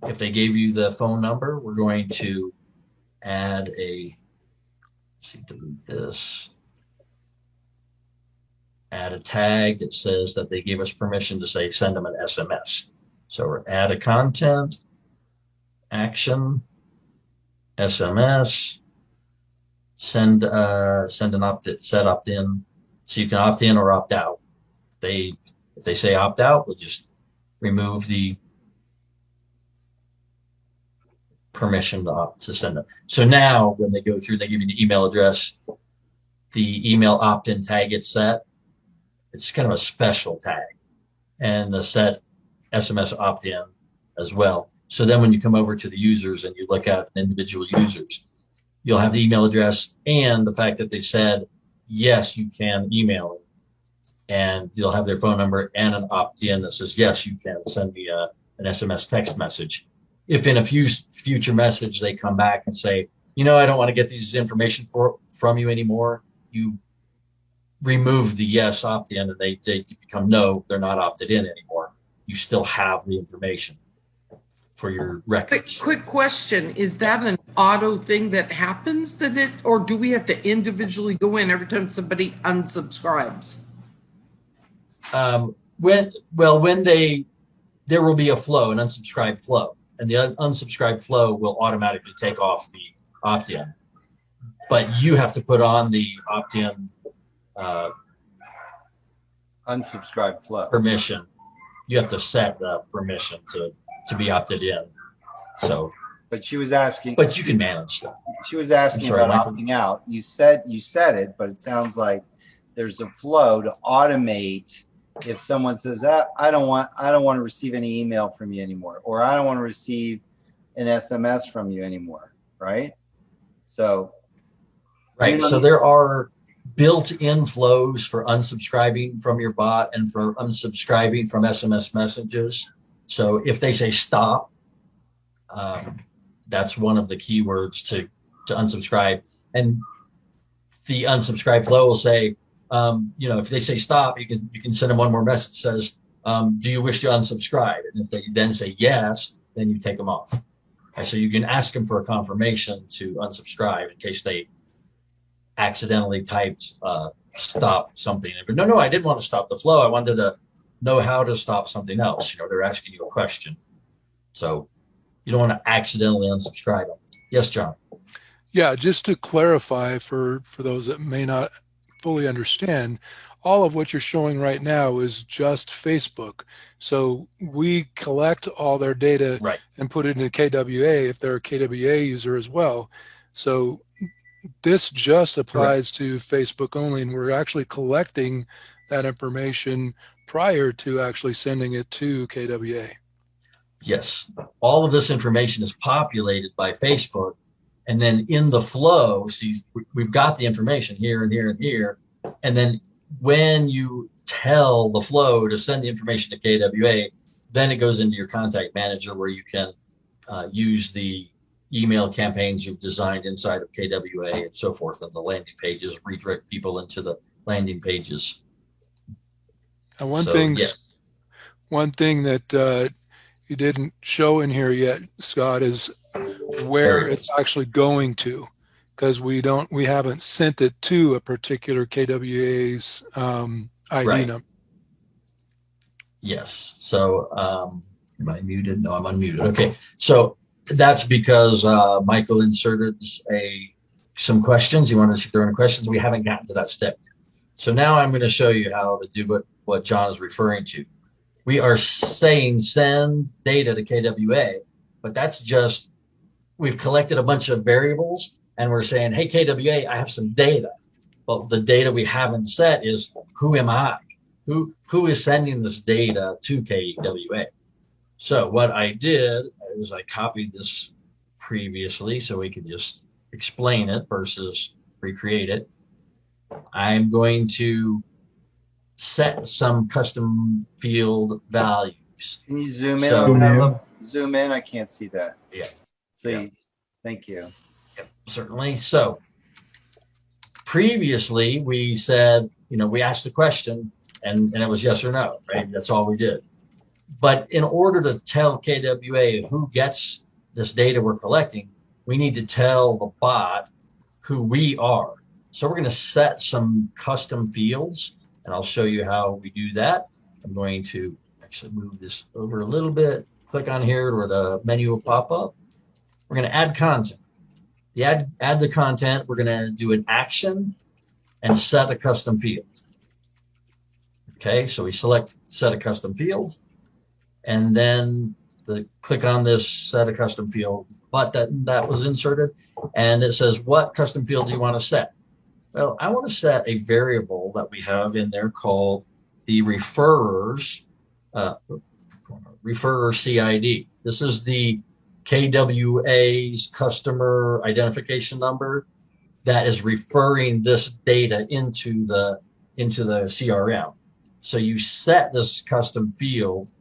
If they gave you the phone number, we're going to add delete this. Add a tag that says that they gave us permission to say send them an SMS. So we're add a content, action, SMS, set opt in. So you can opt in or opt out. If they say opt out, we'll just remove the permission to send them. So now when they go through, they give you the email address, the email opt-in tag gets set. It's kind of a special tag, and the set SMS opt-in as well. So then when you come over to the users and you look at individual users, you'll have the email address and the fact that they said, yes, you can email it. And you'll have their phone number and an opt-in that says, yes, you can send me an SMS text message. If in a future message they come back and say, I don't want to get this information from you anymore, you remove the yes opt-in and they become no, they're not opted in anymore. You still have the information for your records. Quick question. Is that an auto thing that happens or do we have to individually go in every time somebody unsubscribes? There will be a flow, an unsubscribed flow, and the unsubscribed flow will automatically take off the opt-in, but you have to put on the opt-in Unsubscribe flow permission. You have to set the permission to be opted in. So, but she was asking, but you can manage that. She was asking sorry, about Michael. opting out. You said it, but it sounds like there's a flow to automate. If someone says that I don't want to receive any email from you anymore, or I don't want to receive an SMS from you anymore, right? So, right. So there are built-in flows for unsubscribing from your bot and for unsubscribing from SMS messages. So if they say stop, that's one of the keywords to unsubscribe. And the unsubscribe flow will say, if they say stop, you can send them one more message that says, Do you wish to unsubscribe? And if they then say yes, then you take them off. And so you can ask them for a confirmation to unsubscribe in case they accidentally typed stop something. But no, I didn't want to stop the flow. I wanted to know how to stop something else. They're asking you a question. So you don't want to accidentally unsubscribe them. Yes, John. Yeah, just to clarify for those that may not fully understand, all of what you're showing right now is just Facebook. So we collect all their data Right. and put it into KWA if they're a KWA user as well. So this just applies to Facebook only, and we're actually collecting that information prior to actually sending it to KWA. Yes. All of this information is populated by Facebook. And then in the flow, see, we've got the information here and here and here. And then when you tell the flow to send the information to KWA, then it goes into your contact manager where you can use the email campaigns you've designed inside of KWA and so forth, and the landing pages, redirect people into the landing pages. And one So, thing that you didn't show in here yet, Scott, is where it's actually going to, because we haven't sent it to a particular KWA's ID Right. number. Yes. So am I muted? No, I'm unmuted. Okay. So that's because Michael inserted some questions. He wanted to see if there were any questions. We haven't gotten to that step yet. So now I'm going to show you how to do what John is referring to. We are saying send data to KWA, but that's just, we've collected a bunch of variables and we're saying, hey, KWA, I have some data. But the data we haven't set is, who am I? Who is sending this data to KWA? So what I did is I copied this previously so we could just explain it versus recreate it. I'm going to set some custom field values. Can you zoom in So- on that? Zoom in. I can't see that. Yeah. Please. Yeah. Thank you. Yep, certainly. So previously we said, we asked a question and it was yes or no, right? That's all we did. But in order to tell KWA who gets this data we're collecting, we need to tell the bot who we are. So we're going to set some custom fields, and I'll show you how we do that. I'm going to actually move this over a little bit, click on here where the menu will pop up. We're going to add content. The add the content, we're going to do an action and set a custom field. Okay, so we select set a custom field, and then click on this set a custom field button that was inserted, and it says, what custom field do you want to set? Well, I want to set a variable that we have in there called the referrer CID. This is the KWA's customer identification number that is referring this data into the CRM. So you set this custom field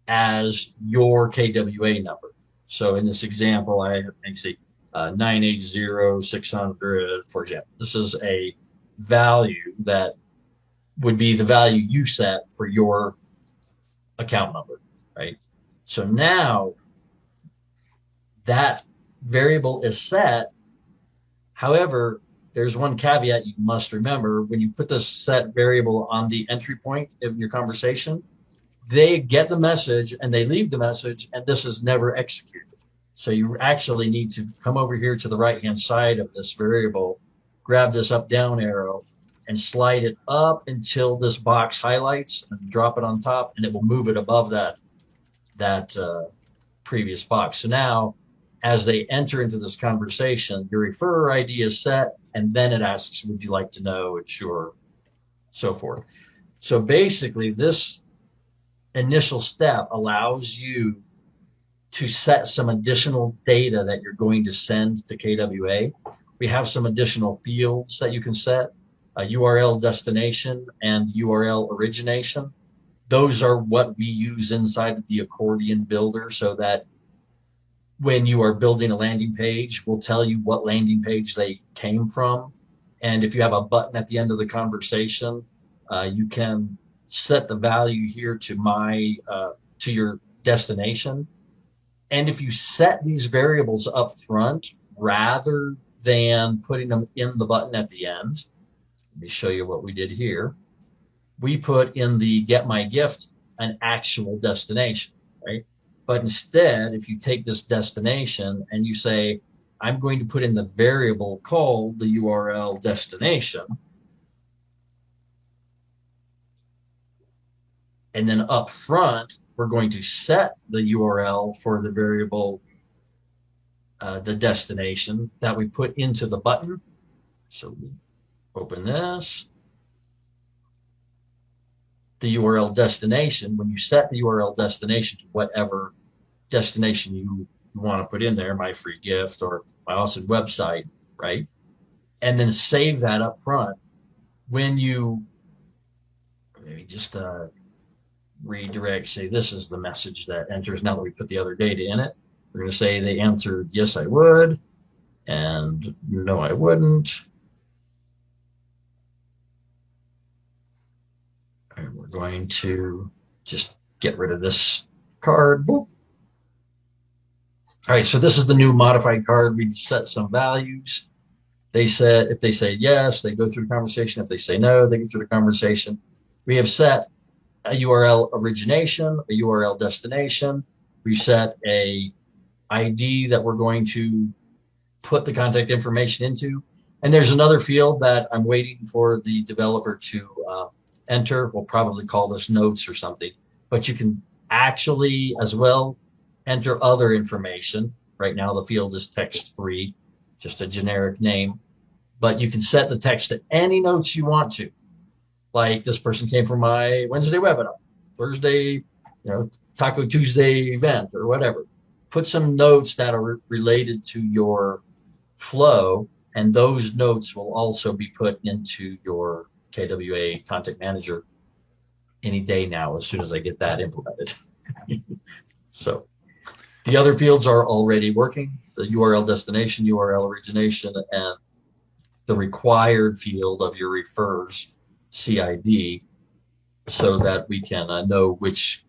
as your KWA number. So in this example, I say 980-600, for example. This is a value that would be the value you set for your account number, right? So now that variable is set. However, there's one caveat you must remember. When you put this set variable on the entry point of your conversation, they get the message and they leave the message, and this is never executed. So you actually need to come over here to the right-hand side of this variable, grab this up-down arrow, and slide it up until this box highlights, and drop it on top, and it will move it above that previous box. So now, as they enter into this conversation, your referrer ID is set, and then it asks, would you like to know? It's sure, so forth. So basically, this initial step allows you to set some additional data that you're going to send to KWA. We have some additional fields that you can set, a URL destination and URL origination. Those are what we use inside of the accordion builder, so that when you are building a landing page, we'll tell you what landing page they came from. And if you have a button at the end of the conversation, you can set the value here to to your destination. And if you set these variables up front rather than putting them in the button at the end, let me show you what we did here. We put in the Get My Gift an actual destination, right? But instead, if you take this destination and you say, I'm going to put in the variable called the URL destination, and then up front, we're going to set the URL for the variable, the destination that we put into the button. So we open this. The URL destination, when you set the URL destination to whatever destination you want to put in there, my free gift or my awesome website, right? And then save that up front. When you maybe just redirect, say this is the message that enters now that we put the other data in it. We're going to say they answered yes, I would, and no, I wouldn't. And we're going to just get rid of this card. Boop. All right, so this is the new modified card. We set some values. They said, if they say yes, they go through the conversation. If they say no, they go through the conversation. We have set a URL origination, a URL destination. We set a ID that we're going to put the contact information into. And there's another field that I'm waiting for the developer to enter. We'll probably call this notes or something, but you can actually as well enter other information. Right now, the field is text 3, just a generic name, but you can set the text to any notes you want to. Like this person came from my Wednesday webinar, Thursday, Taco Tuesday event or whatever. Put some notes that are related to your flow, and those notes will also be put into your KWA Contact Manager any day now, as soon as I get that implemented. So the other fields are already working, the URL destination, URL origination, and the required field of your refers CID, so that we can know which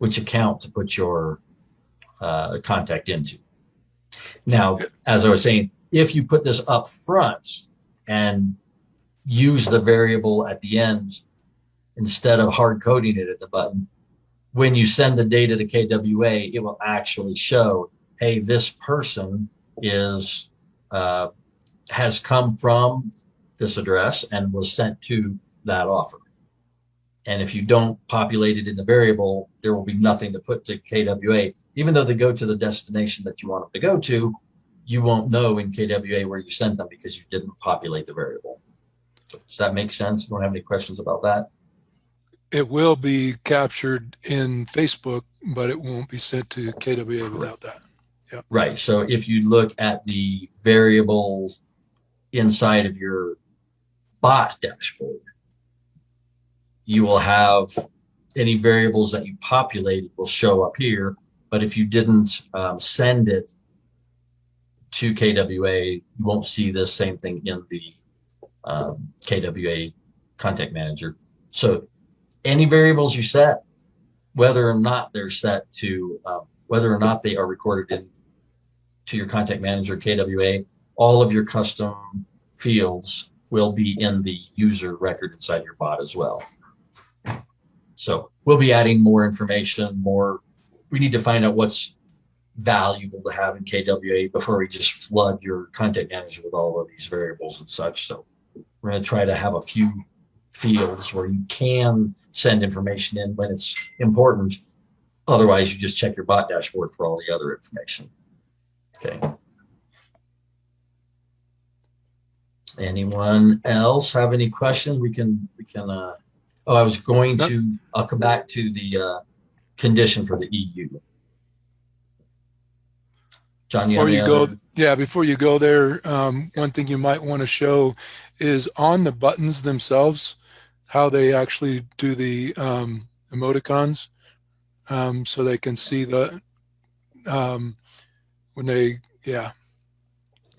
account to put your contact into. Now, as I was saying, if you put this up front and use the variable at the end instead of hard coding it at the button, when you send the data to KWA, it will actually show, hey, this person is has come from this address and was sent to that offer. And if you don't populate it in the variable, there will be nothing to put to KWA. Even though they go to the destination that you want them to go to, you won't know in KWA where you sent them because you didn't populate the variable. Does that make sense? You don't have any questions about that? It will be captured in Facebook, but it won't be sent to KWA without that. Yeah. Right. So if you look at the variables inside of your bot dashboard, you will have any variables that you populated will show up here. But if you didn't send it to KWA, you won't see this same thing in the KWA Contact Manager. So any variables you set, whether or not they're set to, whether or not they are recorded in to your Contact Manager KWA, all of your custom fields will be in the user record inside your bot as well. So we'll be adding more information, we need to find out what's valuable to have in KWA before we just flood your Contact Manager with all of these variables and such. So we're going to try to have a few fields where you can send information in when it's important. Otherwise, you just check your bot dashboard for all the other information. Okay. Anyone else have any questions? I was going to, I'll come back to the condition for the EU. John, Before you go there, one thing you might want to show is on the buttons themselves, how they actually do the emoticons, so they can see the when they, yeah.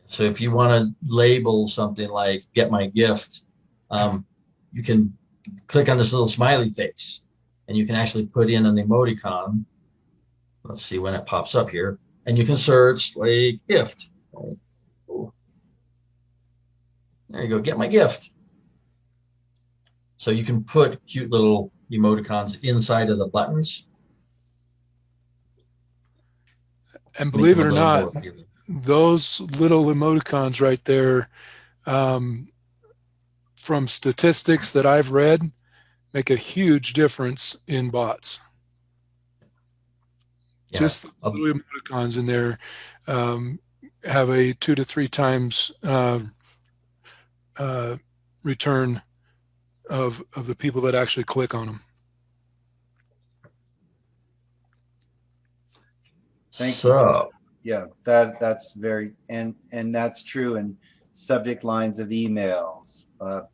So if you want to label something like "Get My Gift," you can click on this little smiley face, and you can actually put in an emoticon. Let's see when it pops up here, and you can search like gift. Right? Ooh. There you go, get my gift. So you can put cute little emoticons inside of the buttons. And believe it or Make them a little not, more appealing. those little emoticons right there, from statistics that I've read, make a huge difference in bots. Yeah. Just the little emoticons in there have a 2 to 3 times return of the people that actually click on them. Thank you. So, Yeah, that's very, and that's true. And subject lines of emails,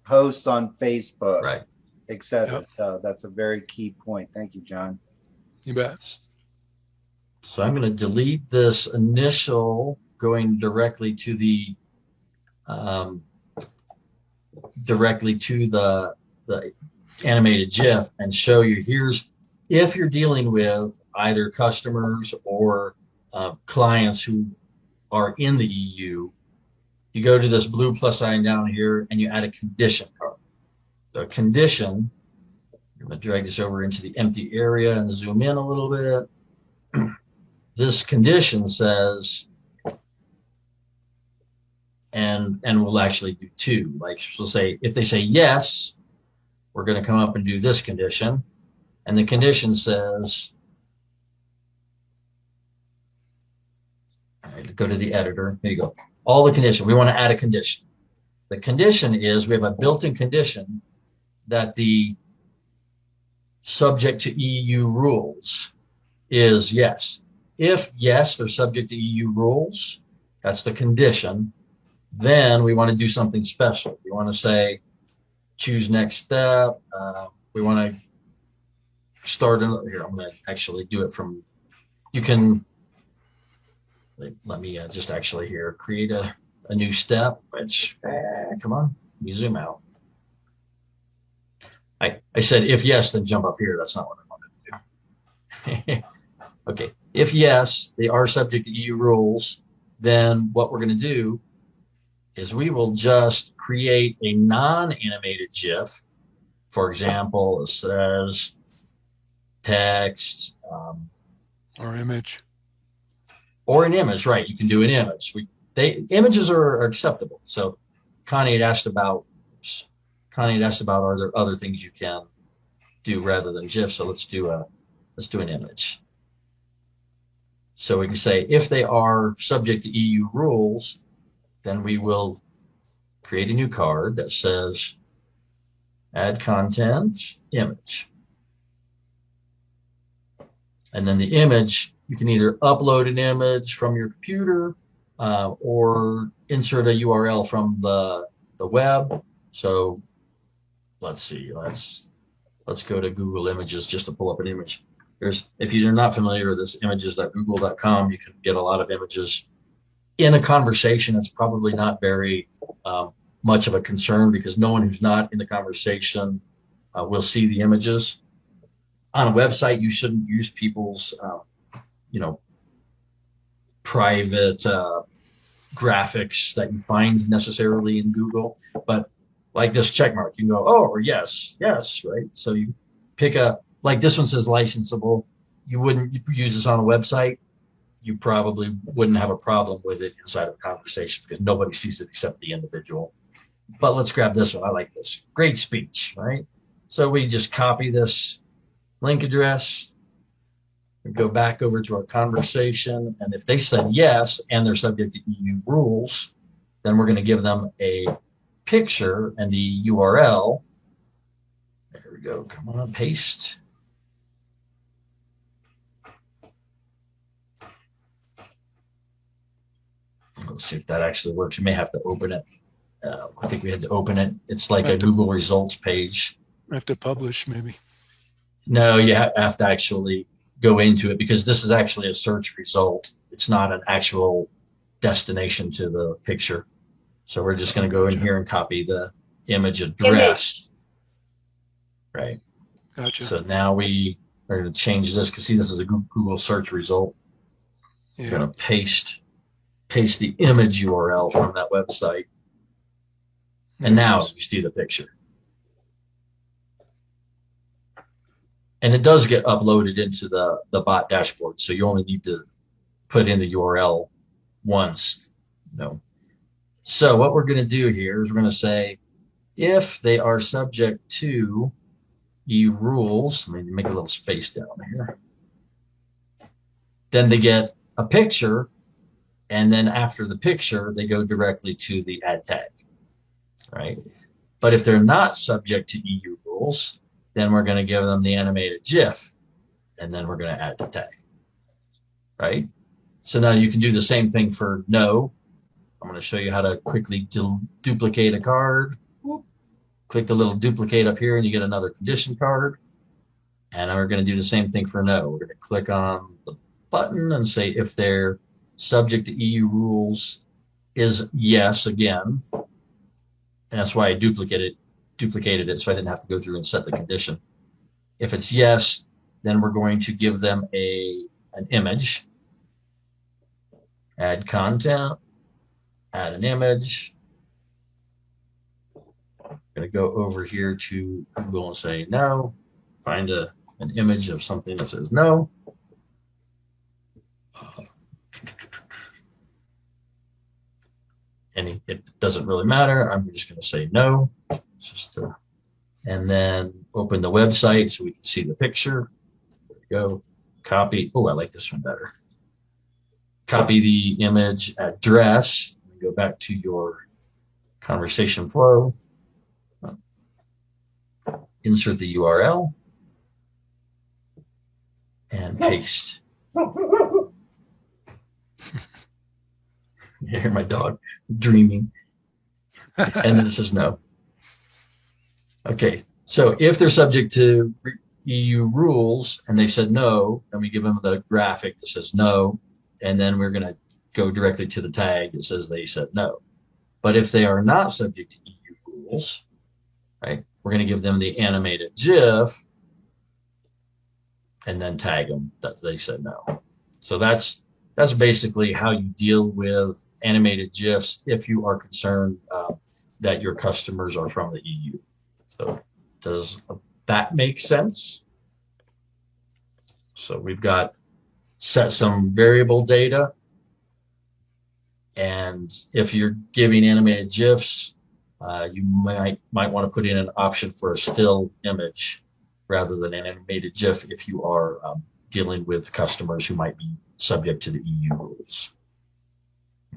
posts on Facebook, right. etc. Yep. So that's a very key point. Thank you, John. You bet. So I'm going to delete this initial going directly to the animated GIF and show you here's if you're dealing with either customers or clients who are in the EU, you go to this blue plus sign down here and you add a condition card. So a condition, I'm going to drag this over into the empty area and zoom in a little bit. This condition says, and we'll actually do 2. Like we'll say, if they say yes, we're going to come up and do this condition. And the condition says, all right, go to the editor. There you go. All the condition. We want to add a condition. The condition is we have a built-in condition that the subject to EU rules is yes. If yes, they're subject to EU rules, that's the condition. Then we want to do something special. We want to say, choose next step. We want to start here. I'm going to actually do it from, you can, let me just actually here, create a new step, which, come on, let me zoom out. I said, if yes, then jump up here. That's not what I wanted to do. Okay. If yes, they are subject to EU rules, then what we're going to do is we will just create a non-animated GIF. For example, it says text. Or image. Or an image, right? You can do an image. Images are acceptable. So Connie had asked about are there other things you can do rather than GIF? So let's do an image. So we can say if they are subject to EU rules, then we will create a new card that says add content, image. And then the image, you can either upload an image from your computer or insert a URL from the web. So let's see, let's go to Google Images just to pull up an image. If you're not familiar with this, images.google.com, you can get a lot of images. In a conversation, it's probably not very much of a concern because no one who's not in the conversation will see the images. On a website, you shouldn't use people's, private graphics that you find necessarily in Google. But like this check mark, you can go, oh, or yes, right? So you pick like this one says licensable. You wouldn't use this on a website. You probably wouldn't have a problem with it inside of a conversation because nobody sees it except the individual. But let's grab this one. I like this. Great speech, right? So we just copy this link address, we go back over to our conversation, and if they said yes and they're subject to EU rules, then we're going to give them a picture and the URL. There we go. Come on, paste. Let's see if that actually works. You may have to open it. I think we had to open it. It's like a Google results page. I have to publish maybe. No, you have to actually go into it because this is actually a search result. It's not an actual destination to the picture. So we're just going to go in here and copy the image address. right? Gotcha. So now we are going to change this because see, this is a Google search result. We're Yeah. going to paste the image URL from that website. And There it now is. you see the picture. And it does get uploaded into the bot dashboard. So you only need to put in the URL once, you know. So what we're going to do here is we're going to say, if they are subject to EU rules, let me make a little space down here. Then they get a picture, and then after the picture, they go directly to the add tag, right? But if they're not subject to EU rules, then we're going to give them the animated GIF, and then we're going to add the tag, right? So now you can do the same thing for no. I'm going to show you how to quickly duplicate a card. Whoop. Click the little duplicate up here and you get another condition card. And we're going to do the same thing for no. We're going to click on the button and say if they're subject to EU rules is yes again. And that's why I duplicated it so I didn't have to go through and set the condition. If it's yes, then we're going to give them an image. Add content, add an image. I'm going to go over here to Google and say no. Find an image of something that says no. And it doesn't really matter. I'm just going to say no. And then open the website so we can see the picture. There we go. Copy. Oh, I like this one better. Copy the image address. Go back to your conversation flow. Insert the URL and paste. You hear my dog dreaming. And then it says no. Okay, so if they're subject to EU rules and they said no, then we give them the graphic that says no, and then we're going to go directly to the tag that says they said no. But if they are not subject to EU rules, right, we're going to give them the animated GIF and then tag them that they said no. So that's basically how you deal with animated GIFs if you are concerned that your customers are from the EU. So does that make sense? So we've got set some variable data. And if you're giving animated GIFs, you might want to put in an option for a still image rather than an animated GIF if you are dealing with customers who might be subject to the EU rules.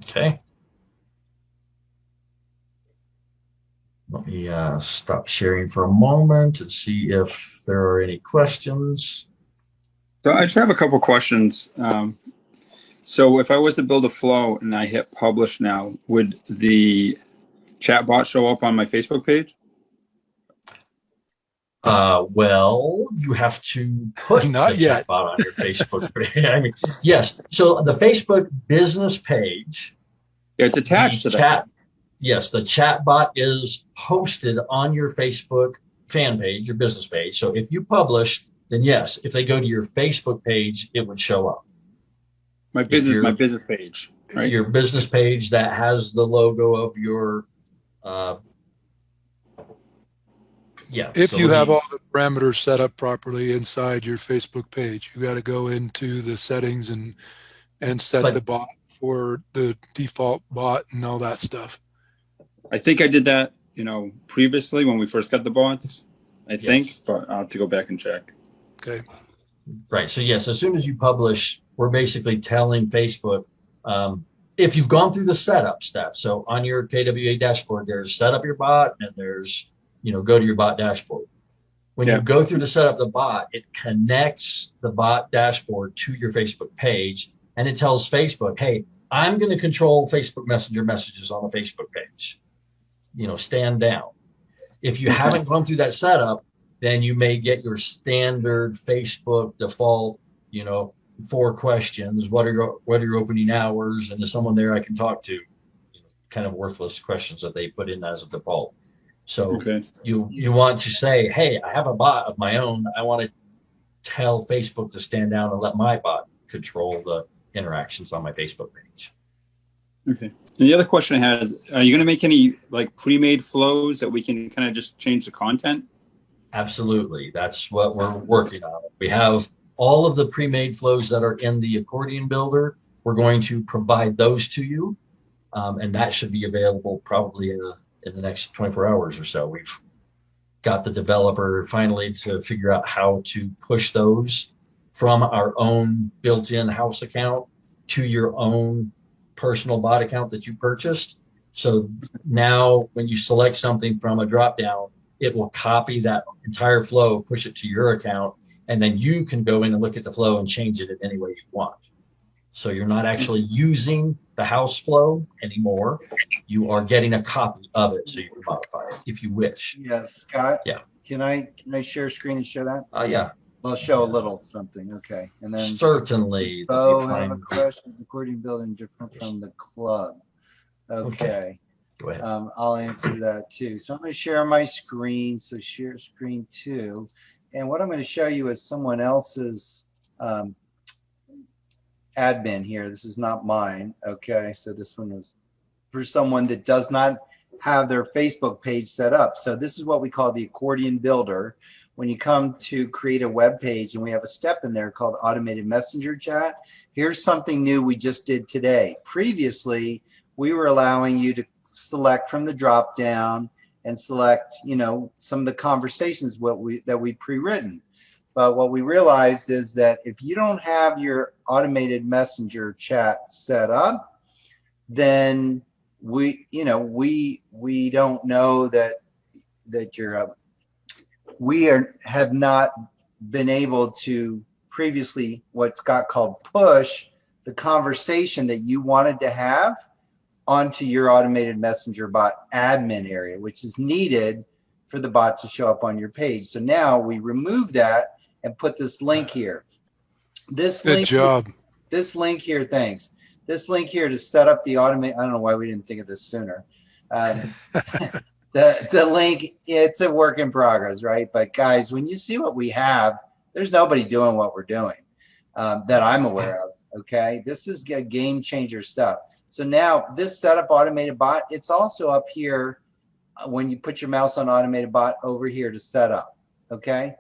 Okay. Let me stop sharing for a moment and see if there are any questions. So I just have a couple questions. So if I was to build a flow and I hit publish now, would the chat bot show up on my Facebook page? Well, you have to put Not the yet. chatbot on your Facebook page. I mean, yes. So the Facebook business page, Yeah, it's attached to that. Yes, the chatbot is posted on your Facebook fan page, your business page. So if you publish, then yes, if they go to your Facebook page, it would show up. My business page, right? Your business page that has the logo of your, If so you let have me- all the parameters set up properly inside your Facebook page, you got to go into the settings and set But- the bot for the default bot and all that stuff. I think I did that, previously when we first got the bots, I think, Yes. but I'll have to go back and check. Okay. Right. So yes, as soon as you publish, we're basically telling Facebook, if you've gone through the setup step. So on your KWA dashboard, there's set up your bot and there's, go to your bot dashboard. When Yeah. you go through to set up the bot, it connects the bot dashboard to your Facebook page and it tells Facebook, hey, I'm going to control Facebook Messenger messages on the Facebook page. Stand down. If you haven't gone through that setup, then you may get your standard Facebook default, 4 questions. What are your opening hours? And is someone there I can talk to? Kind of worthless questions that they put in as a default. So Okay. you want to say, hey, I have a bot of my own. I want to tell Facebook to stand down and let my bot control the interactions on my Facebook page. Okay. And the other question I had is, are you going to make any like pre-made flows that we can kind of just change the content? Absolutely. That's what we're working on. We have all of the pre-made flows that are in the accordion builder. We're going to provide those to you. And that should be available probably in the next 24 hours or so. We've got the developer finally to figure out how to push those from our own built-in house account to your own personal bot account that you purchased. So now when you select something from a dropdown, it will copy that entire flow, push it to your account, and then you can go in and look at the flow and change it in any way you want. So you're not actually using the house flow anymore. You are getting a copy of it so you can modify it if you wish. Yeah, Scott? Yeah. Can I share screen and show that? Yeah, Well, show a little something, okay. And then certainly. Let me Bo have a find- question, accordion building different from the club. Okay. Go ahead. I'll answer that too. So I'm going to share my screen. So share screen 2. And what I'm going to show you is someone else's admin here. This is not mine. Okay. So this one was for someone that does not have their Facebook page set up. So this is what we call the accordion builder. When you come to create a web page, and we have a step in there called automated messenger chat. Here's something new we just did today. Previously, we were allowing you to select from the drop down and select, some of the conversations that we pre-written. But what we realized is that if you don't have your automated messenger chat set up, then we don't know that you're have not been able to previously what Scott called push the conversation that you wanted to have onto your automated messenger bot admin area, which is needed for the bot to show up on your page. So now we remove that and put this link here. Good job. This link here, thanks. This link here to set up the automate. I don't know why we didn't think of this sooner. The link, it's a work in progress, right? But guys, when you see what we have, there's nobody doing what we're doing that I'm aware of. Okay, this is game changer stuff. So now this setup automated bot, it's also up here when you put your mouse on automated bot over here to set up. Okay.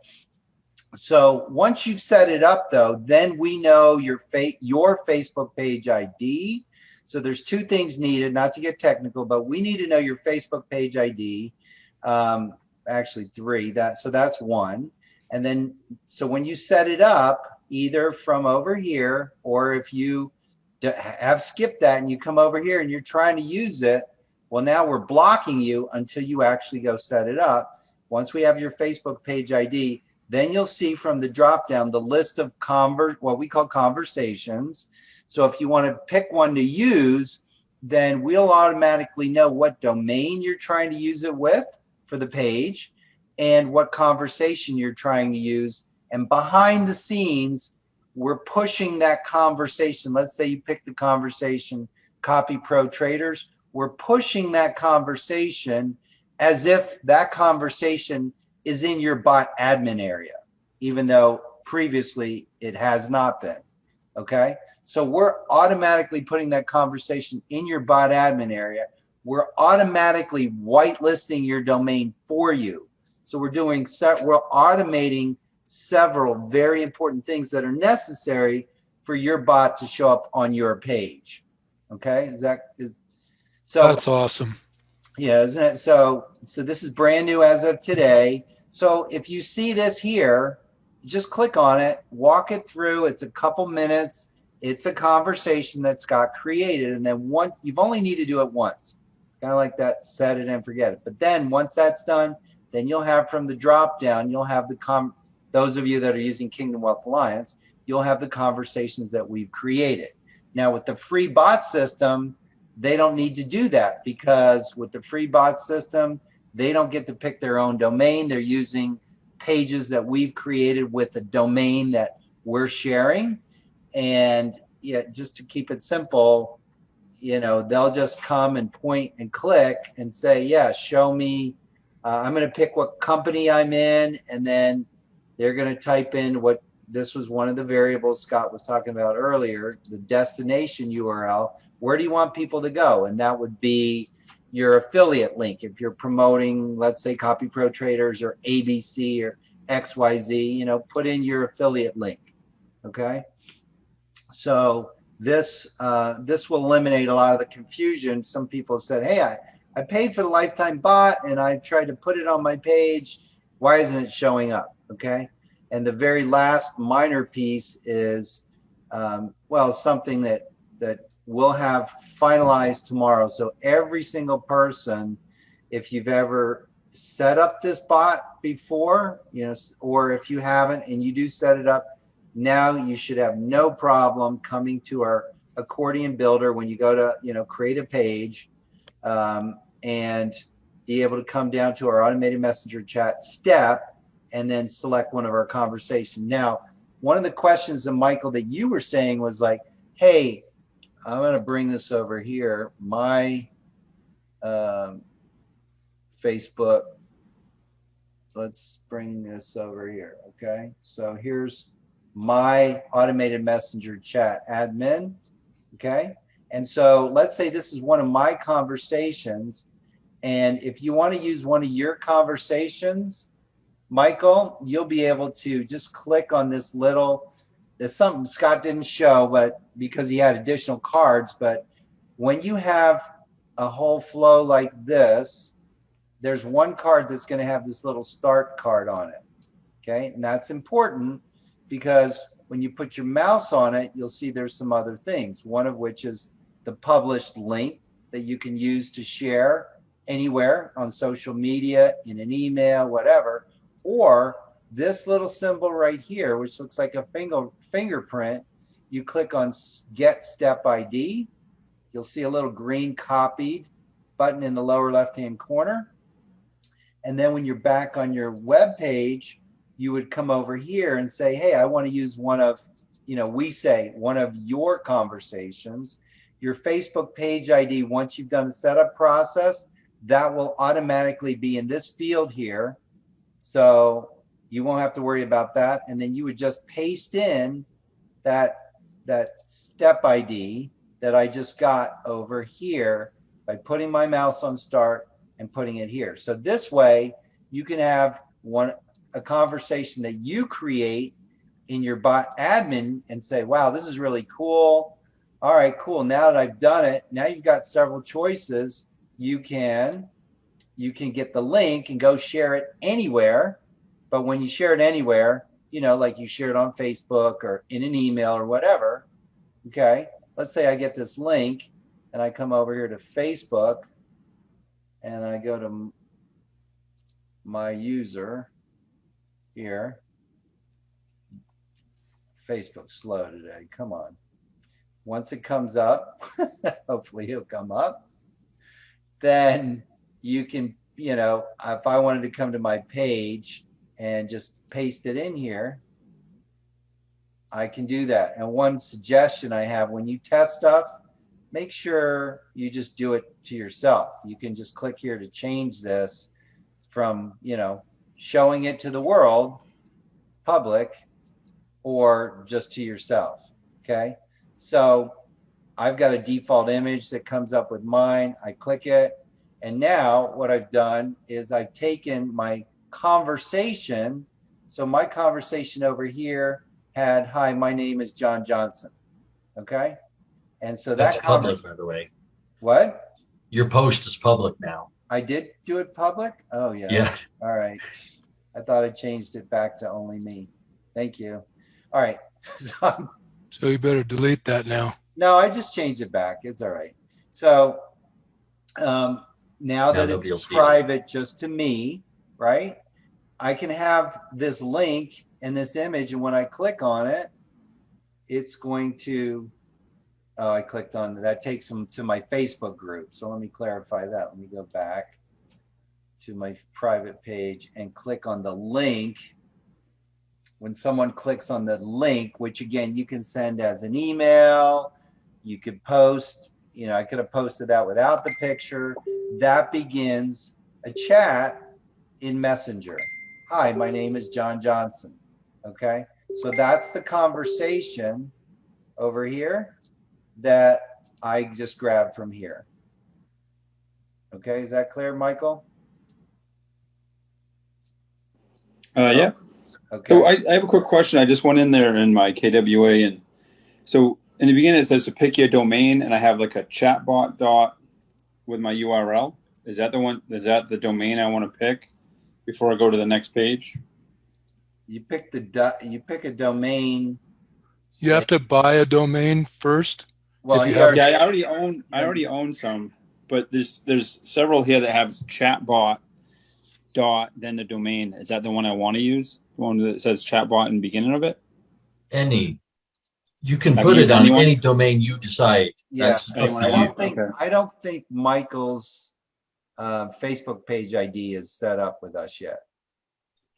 So once you've set it up though, then we know your Facebook page ID. So there's 2 things needed, not to get technical, but we need to know your Facebook page ID. Actually 3, so that's 1. And then, so when you set it up, either from over here, or if you have skipped that and you come over here and you're trying to use it, well, now we're blocking you until you actually go set it up. Once we have your Facebook page ID, then you'll see from the drop down the list of what we call conversations. So if you want to pick one to use, then we'll automatically know what domain you're trying to use it with for the page and what conversation you're trying to use. And behind the scenes, we're pushing that conversation. Let's say you pick the conversation, Copy Pro Traders. We're pushing that conversation as if that conversation is in your bot admin area, even though previously it has not been. Okay. So we're automatically putting that conversation in your bot admin area. We're automatically whitelisting your domain for you. So we're automating several very important things that are necessary for your bot to show up on your page. Okay, so That's awesome. Yeah, isn't it? So this is brand new as of today. So if you see this here, just click on it, walk it through. It's a couple minutes. It's a conversation that Scott created, and then you've only need to do it once. Kind of like that, set it and forget it. But then once that's done, then you'll have from the drop down, you'll have those of you that are using Kingdom Wealth Alliance, you'll have the conversations that we've created. Now with the free bot system, they don't need to do that, because with the free bot system, they don't get to pick their own domain. They're using pages that we've created with a domain that we're sharing. And just to keep it simple, they'll just come and point and click and say, yeah, show me I'm going to pick what company I'm in, and then they're going to type in what this was one of the variables Scott was talking about earlier, the destination URL. Where do you want people to go? And that would be your affiliate link. If you're promoting, let's say, Copy Pro Traders or ABC or XYZ, put in your affiliate link. Okay. So this will eliminate a lot of the confusion. Some people have said, hey, I paid for the lifetime bot and I tried to put it on my page. Why isn't it showing up? Okay. And the very last minor piece is, something that we'll have finalized tomorrow. So every single person, if you've ever set up this bot before, or if you haven't and you do set it up, now you should have no problem coming to our accordion builder when you go to, create a page, and be able to come down to our automated messenger chat step and then select one of our conversations. Now, one of the questions, Michael, that you were saying was like, hey, I'm going to bring this over here. My Facebook, let's bring this over here. Okay. So here's my automated messenger chat admin. Okay. And so let's say this is one of my conversations. And if you want to use one of your conversations, Michael, you'll be able to just click on this there's something Scott didn't show, but because he had additional cards, but when you have a whole flow like this, there's one card that's going to have this little start card on it. Okay. And that's important because when you put your mouse on it, you'll see there's some other things, one of which is the published link that you can use to share anywhere on social media, in an email, whatever, or this little symbol right here, which looks like a fingerprint. You click on Get Step ID. You'll see a little green copied button in the lower left-hand corner. And then when you're back on your web page, you would come over here and say, hey, I want to use one of, one of your conversations. Your Facebook page ID, once you've done the setup process, that will automatically be in this field here. So you won't have to worry about that. And then you would just paste in that step ID that I just got over here by putting my mouse on start and putting it here. So this way you can have a conversation that you create in your bot admin and say, wow, this is really cool. All right, cool. Now that I've done it, now you've got several choices. You can get the link and go share it anywhere. But when you share it anywhere, like you share it on Facebook or in an email or whatever, okay, let's say I get this link and I come over here to Facebook and I go to my user here. Facebook's slow today. Come on. Once it comes up, hopefully it'll come up, then you can, if I wanted to come to my page and just paste it in here, I can do that. And one suggestion I have, when you test stuff, make sure you just do it to yourself. You can just click here to change this from, showing it to the world, public, or just to yourself. Okay. So I've got a default image that comes up with mine. I click it. And now what I've done is I've taken my conversation. So my conversation over here had, hi, my name is John Johnson. Okay. And so That's public, by the way. What? Your post is public now. I did do it public? Oh, yeah. Yeah. All right. I thought I changed it back to only me. Thank you. All right. So you better delete that now. No, I just changed it back. It's all right. So now that it's private just to me, right? I can have this link and this image, and when I click on it, it's going to, I clicked on that, takes them to my Facebook group. So let me clarify that. Let me go back to my private page and click on the link. When someone clicks on the link, which again, you can send as an email, you could post, I could have posted that without the picture. That begins a chat in Messenger. Hi, my name is John Johnson. Okay, so that's the conversation over here that I just grabbed from here. Okay, is that clear, Michael? Yeah. Okay. So I have a quick question. I just went in there in my KWA, and so in the beginning it says to pick your domain, and I have like a chatbot dot with my URL. Is that the one? Is that the domain I want to pick before I go to the next page? You pick a domain. You have to buy a domain first. Well, If you you have- Yeah, I already own some, but there's several here that have chatbot dot then the domain. Is that the one I want to use? The one that says chatbot in the beginning of it? You can I put can use it on anyone? any domain you decide. Yeah, That's up anyone to I you. want. I don't think Michael's Facebook page ID is set up with us yet.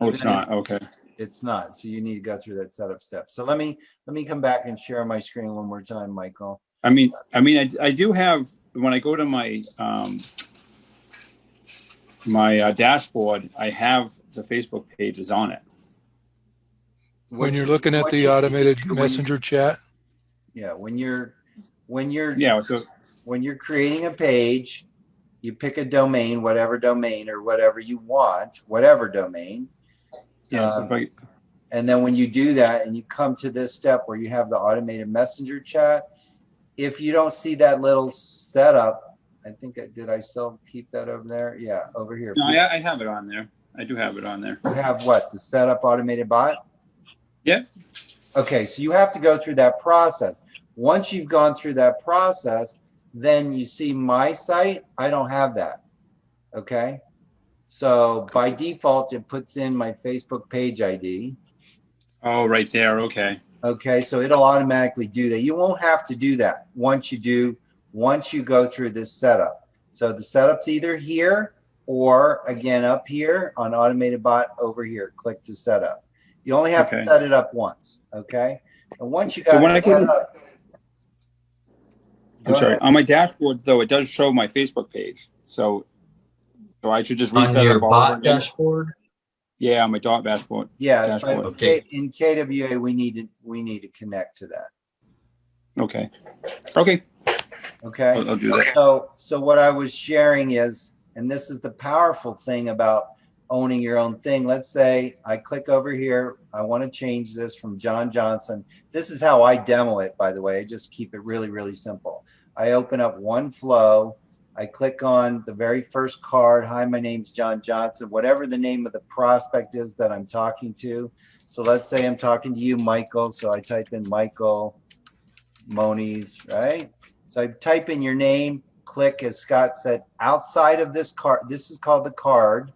Oh, it's Even not. Okay. It's not. So you need to go through that setup step. So let me come back and share my screen one more time, Michael. I do have, when I go to my my dashboard, I have the Facebook pages on it. when you're looking at the automated messenger chat, Yeah, when you're Yeah. So creating a page, you pick a domain, whatever domain or whatever you want, whatever domain. yeah. So if I, And then when you do that and you come to this step where you have the automated messenger chat, if you don't see that little setup, I think did I still keep that over there? Yeah, over here. no, I have it on there. I do have it on there. You have what? The setup automated bot? Yeah. Okay, so you have to go through that process. Once you've gone through that process, then you see my site. I don't have that. Okay. So by default, it puts in my Facebook page ID. Oh, right there. Okay. Okay, so it'll automatically do that. You won't have to do that once you go through this setup. So the setup's either here or again up here on automated bot over here. Click to set up. You only have to set it up once. Okay. And once you got So when I it go set up, I'm sorry. On my dashboard, though, it does show my Facebook page. So I should just reset On your it all bot over again? dashboard? Yeah, on my dot dashboard. yeah, Dashboard. but Okay. in KWA we need to connect to that. Okay. Okay. Okay. I'll do that. So what I was sharing is, and this is the powerful thing about owning your own thing. Let's say I click over here. I want to change this from John Johnson. This is how I demo it, by the way. I just keep it really, really simple. I open up one flow. I click on the very first card. Hi, my name's John Johnson, whatever the name of the prospect is that I'm talking to. So let's say I'm talking to you, Michael. So I type in Michael Moniz, right? So I type in your name, click, as Scott said, outside of this card. This is called the card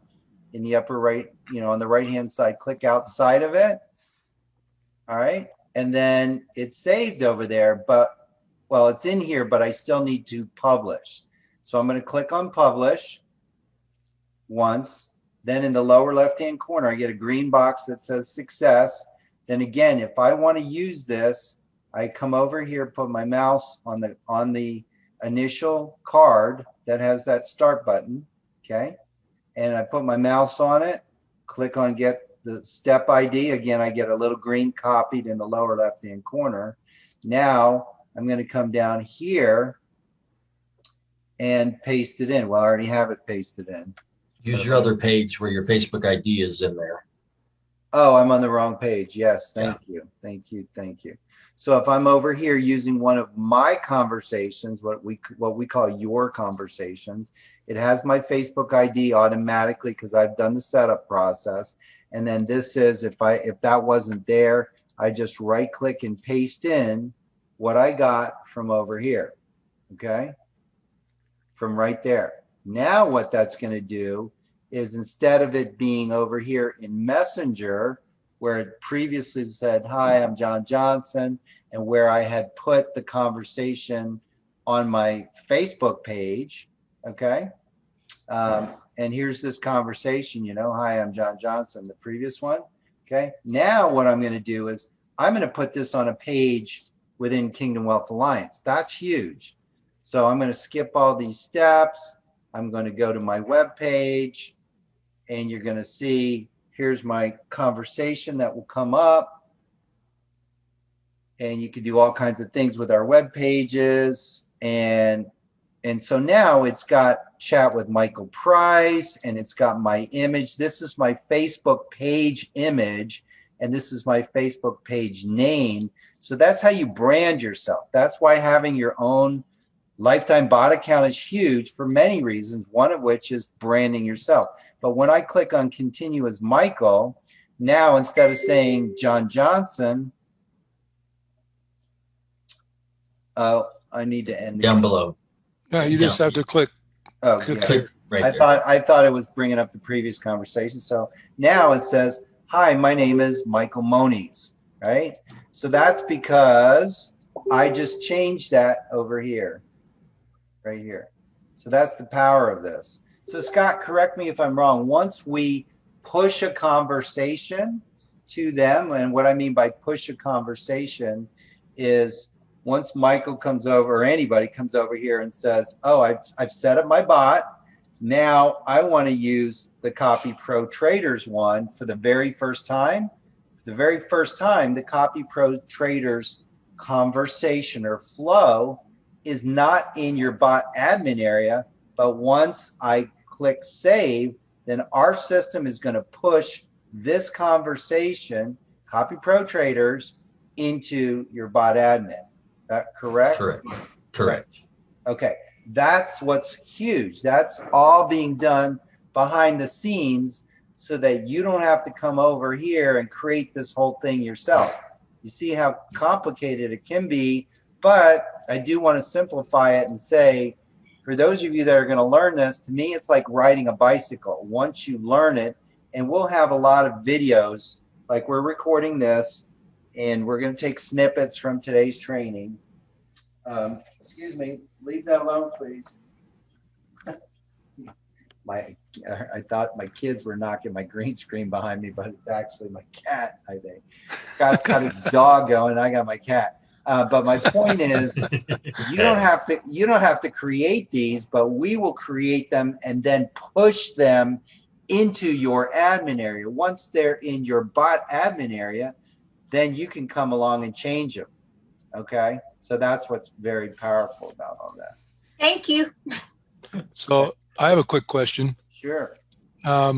in the upper right, on the right-hand side, click outside of it. All right. And then it's saved over there, well, it's in here, but I still need to publish. So I'm going to click on publish once. Then in the lower left-hand corner, I get a green box that says success. Then again, if I want to use this, I come over here, put my mouse on the initial card that has that start button, okay? And I put my mouse on it, click on get the step ID. Again, I get a little green copied in the lower left-hand corner. Now I'm going to come down here and paste it in. Well, I already have it pasted in. Use your other page where your Facebook ID is in there. Oh, I'm on the wrong page. Yes, thank you. Thank you. So if I'm over here using one of my conversations, what we call your conversations, it has my Facebook ID automatically because I've done the setup process. And then this is, if that wasn't there, I just right click and paste in what I got from over here. Okay. From right there. Now what that's going to do is, instead of it being over here in Messenger, where it previously said, hi, I'm John Johnson, and where I had put the conversation on my Facebook page, okay? And here's this conversation, hi, I'm John Johnson, the previous one, okay? Now what I'm going to do is I'm going to put this on a page within Kingdom Wealth Alliance. That's huge. So I'm going to skip all these steps. I'm going to go to my web page, and you're going to see, here's my conversation that will come up. And you can do all kinds of things with our web pages. And so now it's got chat with Michael Price, and it's got my image. This is my Facebook page image, and this is my Facebook page name. So that's how you brand yourself. That's why having your own lifetime bot account is huge for many reasons, one of which is branding yourself. But when I click on continue as Michael, now instead of saying John Johnson, I need to end Down below. No, you just have to click. Oh, click yeah. here. Right I there. thought it was bringing up the previous conversation. So now it says, "Hi, my name is Michael Moniz," right? So that's because I just changed that over here, right here. So that's the power of this. So Scott, correct me if I'm wrong. Once we push a conversation to them, and what I mean by push a conversation is once Michael comes over or anybody comes over here and says, "Oh, I've set up my bot. Now I want to use the Copy Pro Traders one for the very first time." The very first time, the Copy Pro Traders conversation or flow is not in your bot admin area, but once I click save, then our system is going to push this conversation, Copy Pro Traders, into your bot admin. That correct? Correct. Okay, that's what's huge. That's all being done behind the scenes so that you don't have to come over here and create this whole thing yourself. You see how complicated it can be, but I do want to simplify it and say, for those of you that are going to learn this, to me, it's like riding a bicycle. Once you learn it, and we'll have a lot of videos, like we're recording this, and we're going to take snippets from today's training. Excuse me, leave that alone, please. I thought my kids were knocking my green screen behind me, but it's actually my cat, I think. Scott's got his dog going, I got my cat. But my point is, you don't have to create these, but we will create them and then push them into your admin area. Once they're in your bot admin area, then you can come along and change them. Okay, so that's what's very powerful about all that. Thank you. So I have a quick question. Sure. Now,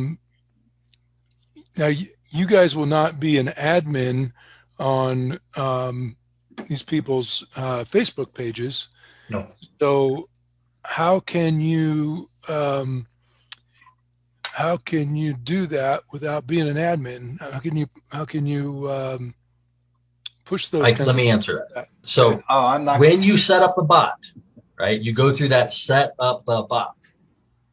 you guys will not be an admin on these people's Facebook pages. No. So how can you do that without being an admin? How can you push those? Let me answer that. So I'm not. when you set up the bot, right, you go through that set up the bot.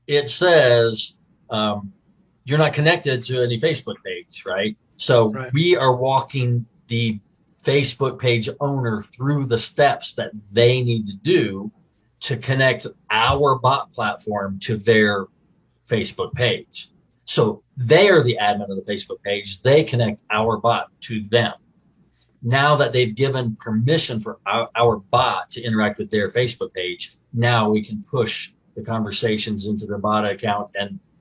It says you're not connected to any Facebook page, right? So Right. we are walking the Facebook page owner through the steps that they need to do to connect our bot platform to their Facebook page. So they are the admin of the Facebook page. They connect our bot to them. Now that they've given permission for our bot to interact with their Facebook page, now we can push the conversations into their bot account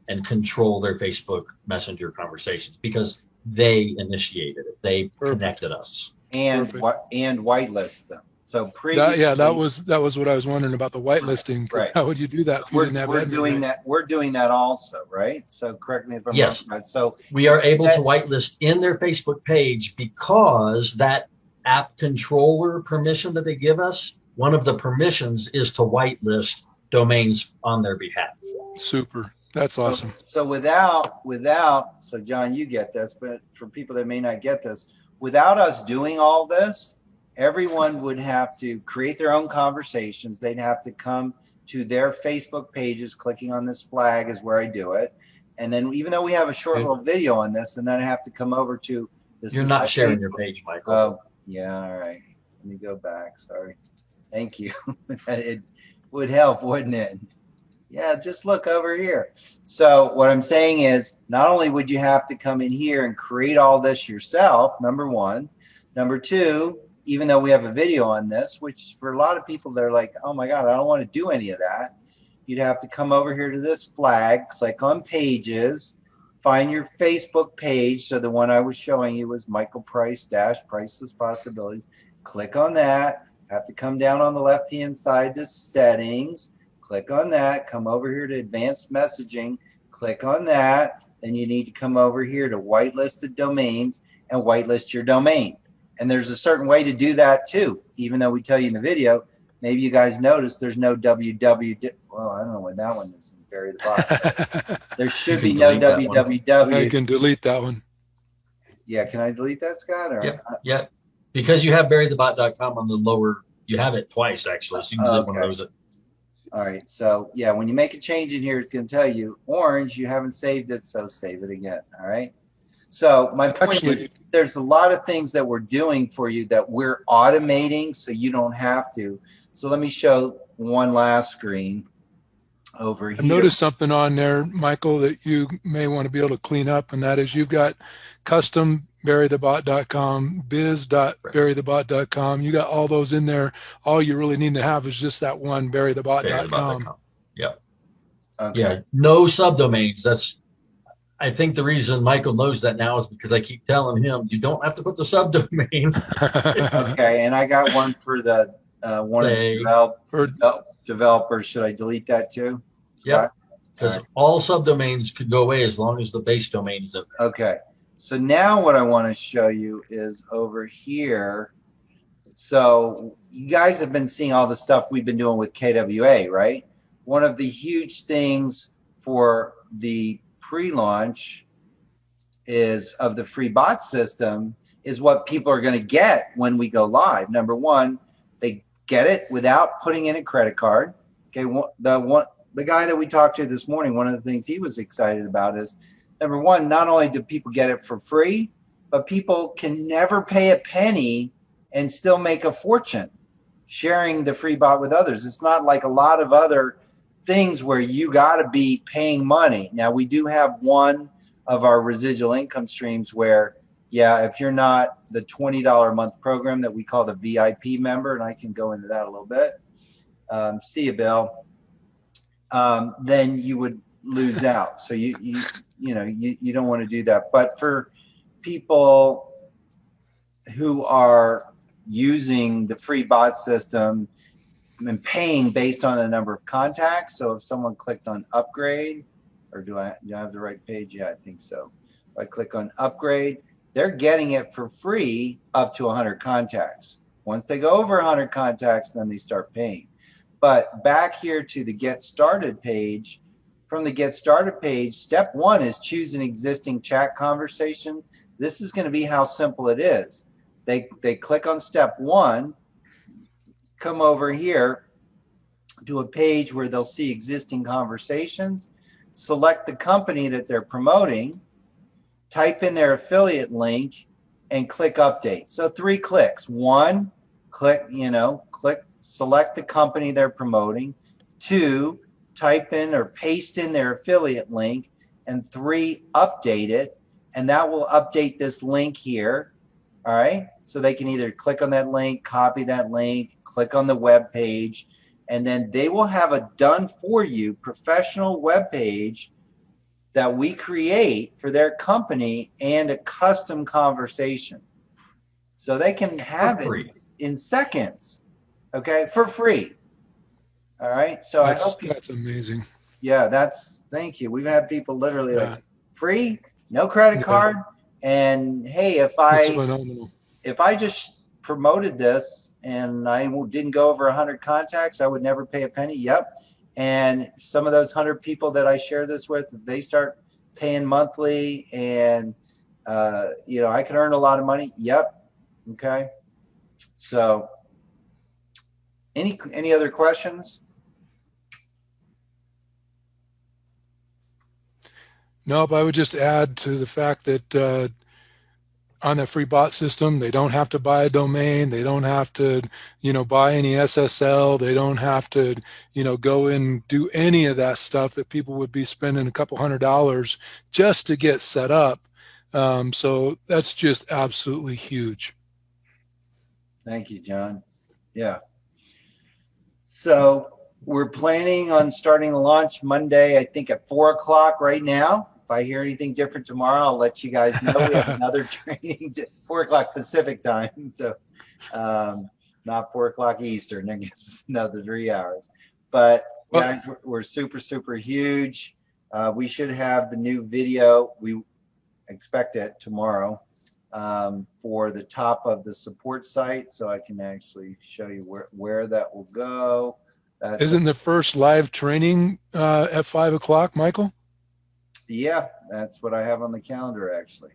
and control their Facebook Messenger conversations because they initiated it. They Perfect. Connected us. and Perfect. and whitelist them. So previously, that was what I was wondering about, the whitelisting. Right. How would you do that if you didn't have we're admin doing rights? that. We're doing that also, right? So correct me if I'm Yes. wrong. So We are able that- to whitelist in their Facebook page because that app controller permission that they give us, one of the permissions is to whitelist domains on their behalf. Super. That's awesome. So without, so John, you get this, but for people that may not get this, without us doing all this, everyone would have to create their own conversations. They'd have to come to their Facebook pages, clicking on this flag is where I do it. And then even though we have a short Okay. little video on this, and then I have to come over to this. You're is not my sharing Facebook- your page, Michael. Oh, yeah, all right. Let me go back, sorry. Thank you. It would help, wouldn't it? Yeah, just look over here. So what I'm saying is, not only would you have to come in here and create all this yourself, number one. Number two, even though we have a video on this, which for a lot of people, they're like, oh my God, I don't want to do any of that. You'd have to come over here to this flag, click on pages, find your Facebook page. So the one I was showing you was Michael Price - Priceless Possibilities. Click on that. Have to come down on the left-hand side to settings. Click on that. Come over here to advanced messaging. Click on that. Then you need to come over here to whitelisted domains and whitelist your domain. And there's a certain way to do that too, even though we tell you in the video. Maybe you guys noticed there's no www. Well, I don't know what that one is. Bury the bot. There should be no delete that one. www. I can delete that one. Yeah, can I delete that, Scott? Or Yep. Yeah, because you have burythebot.com on the lower, you have it twice actually, so you can delete one of Okay. those. All right. So yeah, when you make a change in here, it's going to tell you orange, you haven't saved it, so save it again. All right. So my point Actually- is there's a lot of things that we're doing for you that we're automating so you don't have to. So let me show one last screen over I here. noticed something on there, Michael, that you may want to be able to clean up, and that is you've got custom burythebot.com, biz.burythebot.com. You got all those in there. All you really need to have is just that one burythebot.com. Burythebot.com. Yep. Okay. Yeah, no subdomains. I think the reason Michael knows that now is because I keep telling him you don't have to put the subdomain. Okay. And I got one for the one of Say- the developers. Should I delete that too? Yep. Scott? Because all subdomains could go away as long as the base domain is in there. Okay. So now what I want to show you is over here. So you guys have been seeing all the stuff we've been doing with KWA, right? One of the huge things for the pre-launch is of the free bot system is what people are going to get when we go live. Number one, they get it without putting in a credit card. Okay, the guy that we talked to this morning, one of the things he was excited about is number one, not only do people get it for free, but people can never pay a penny and still make a fortune sharing the free bot with others. It's not like a lot of other things where you got to be paying money. Now, we do have one of our residual income streams where, yeah, if you're not the $20 a month program that we call the VIP member, and I can go into that a little bit, see you, Bill, then you would lose out. So you don't want to do that. But for people who are using the free bot system and paying based on the number of contacts, so if someone clicked on upgrade, or do I have the right page? Yeah, I think so. If I click on upgrade, they're getting it for free up to 100 contacts. Once they go over 100 contacts, then they start paying. But back here to the Get Started page, from the Get Started page, step one is choose an existing chat conversation. This is going to be how simple it is. They click on step one, come over here to a page where they'll see existing conversations, select the company that they're promoting, type in their affiliate link, and click update. So 3 clicks. 1, click, select the company they're promoting. 2, type in or paste in their affiliate link. And 3, update it. And that will update this link here. All right. So they can either click on that link, copy that link, click on the web page, and then they will have a done for you professional web page that we create for their company and a custom conversation. So they can have it in seconds, okay, for free. All right. So I hope That's amazing. yeah, thank you. We've had people literally Yeah. like free, no credit Yeah. card. And hey, It's phenomenal. if I just promoted this and I didn't go over 100 contacts, I would never pay a penny. Yep. And some of those 100 people that I share this with, they start paying monthly and, I can earn a lot of money. Yep. Okay. So any other questions? Nope, I would just add to the fact that on the free bot system, they don't have to buy a domain. They don't have to, buy any SSL. They don't have to, go and do any of that stuff that people would be spending a couple $100 just to get set up. So that's just absolutely huge. Thank you, John. Yeah. So we're planning on starting the launch Monday, I think at 4 o'clock right now. I hear anything different tomorrow, I'll let you guys know. We have another training at 4 o'clock Pacific time. So not 4 o'clock Eastern. I guess it's another 3 hours. But Well- guys, we're super, super huge. We should have the new video. We expect it tomorrow for the top of the support site. So I can actually show you where that will go. That's Isn't the first live training at 5 o'clock, Michael? Yeah, that's what I have on the calendar actually.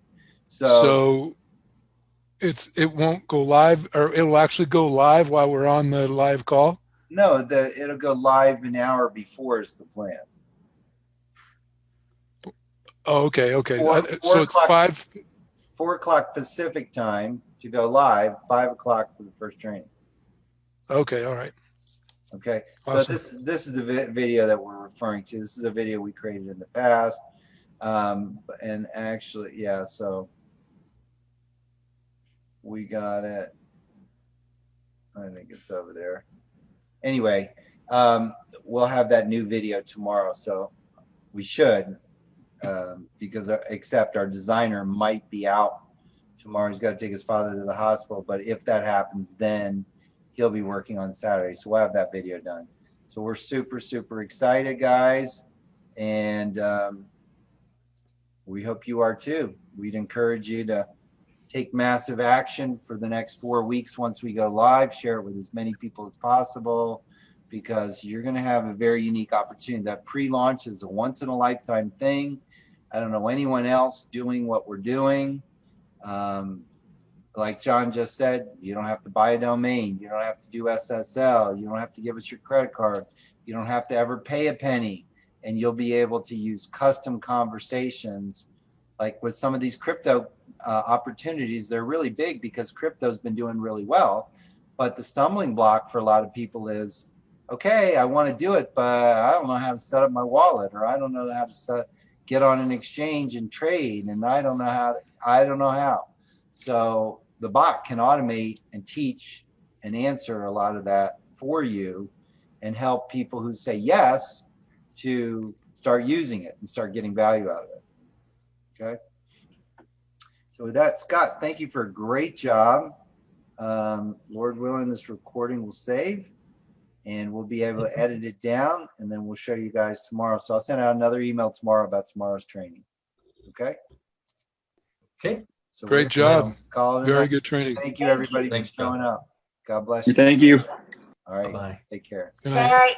So it won't go live, or it'll actually go live while we're on the live call? No, it'll go live an hour before is the plan. Oh, okay. Four So it's o'clock. 5. 4 o'clock Pacific time to go live, 5 o'clock for the first training. Okay, all right. Okay, Awesome. so this is the video that we're referring to. This is a video we created in the past. And actually, yeah, so we got it. I think it's over there. Anyway, we'll have that new video tomorrow. So we should, because except our designer might be out tomorrow. He's got to take his father to the hospital. But if that happens, then he'll be working on Saturday. So we'll have that video done. So we're super, super excited, guys. And we hope you are too. We'd encourage you to take massive action for the next 4 weeks once we go live. Share it with as many people as possible, because you're going to have a very unique opportunity. That pre-launch is a once-in-a-lifetime thing. I don't know anyone else doing what we're doing. Like John just said, you don't have to buy a domain. You don't have to do SSL. You don't have to give us your credit card. You don't have to ever pay a penny. And you'll be able to use custom conversations. Like with some of these crypto opportunities, they're really big because crypto's been doing really well. But the stumbling block for a lot of people is, okay, I want to do it, but I don't know how to set up my wallet, or I don't know how to get on an exchange and trade, and I don't know how. So the bot can automate and teach and answer a lot of that for you and help people who say yes to start using it and start getting value out of it. Okay. So with that, Scott, thank you for a great job. Lord willing, this recording will save and we'll be able to edit it down, and then we'll show you guys tomorrow. So I'll send out another email tomorrow about tomorrow's training. Okay. Okay. So Great job. Call it Very a good training. Thank you, everybody, Thanks, for showing John. up. God bless you. Thank you. All right. Bye-bye. Take care. Good night. All right.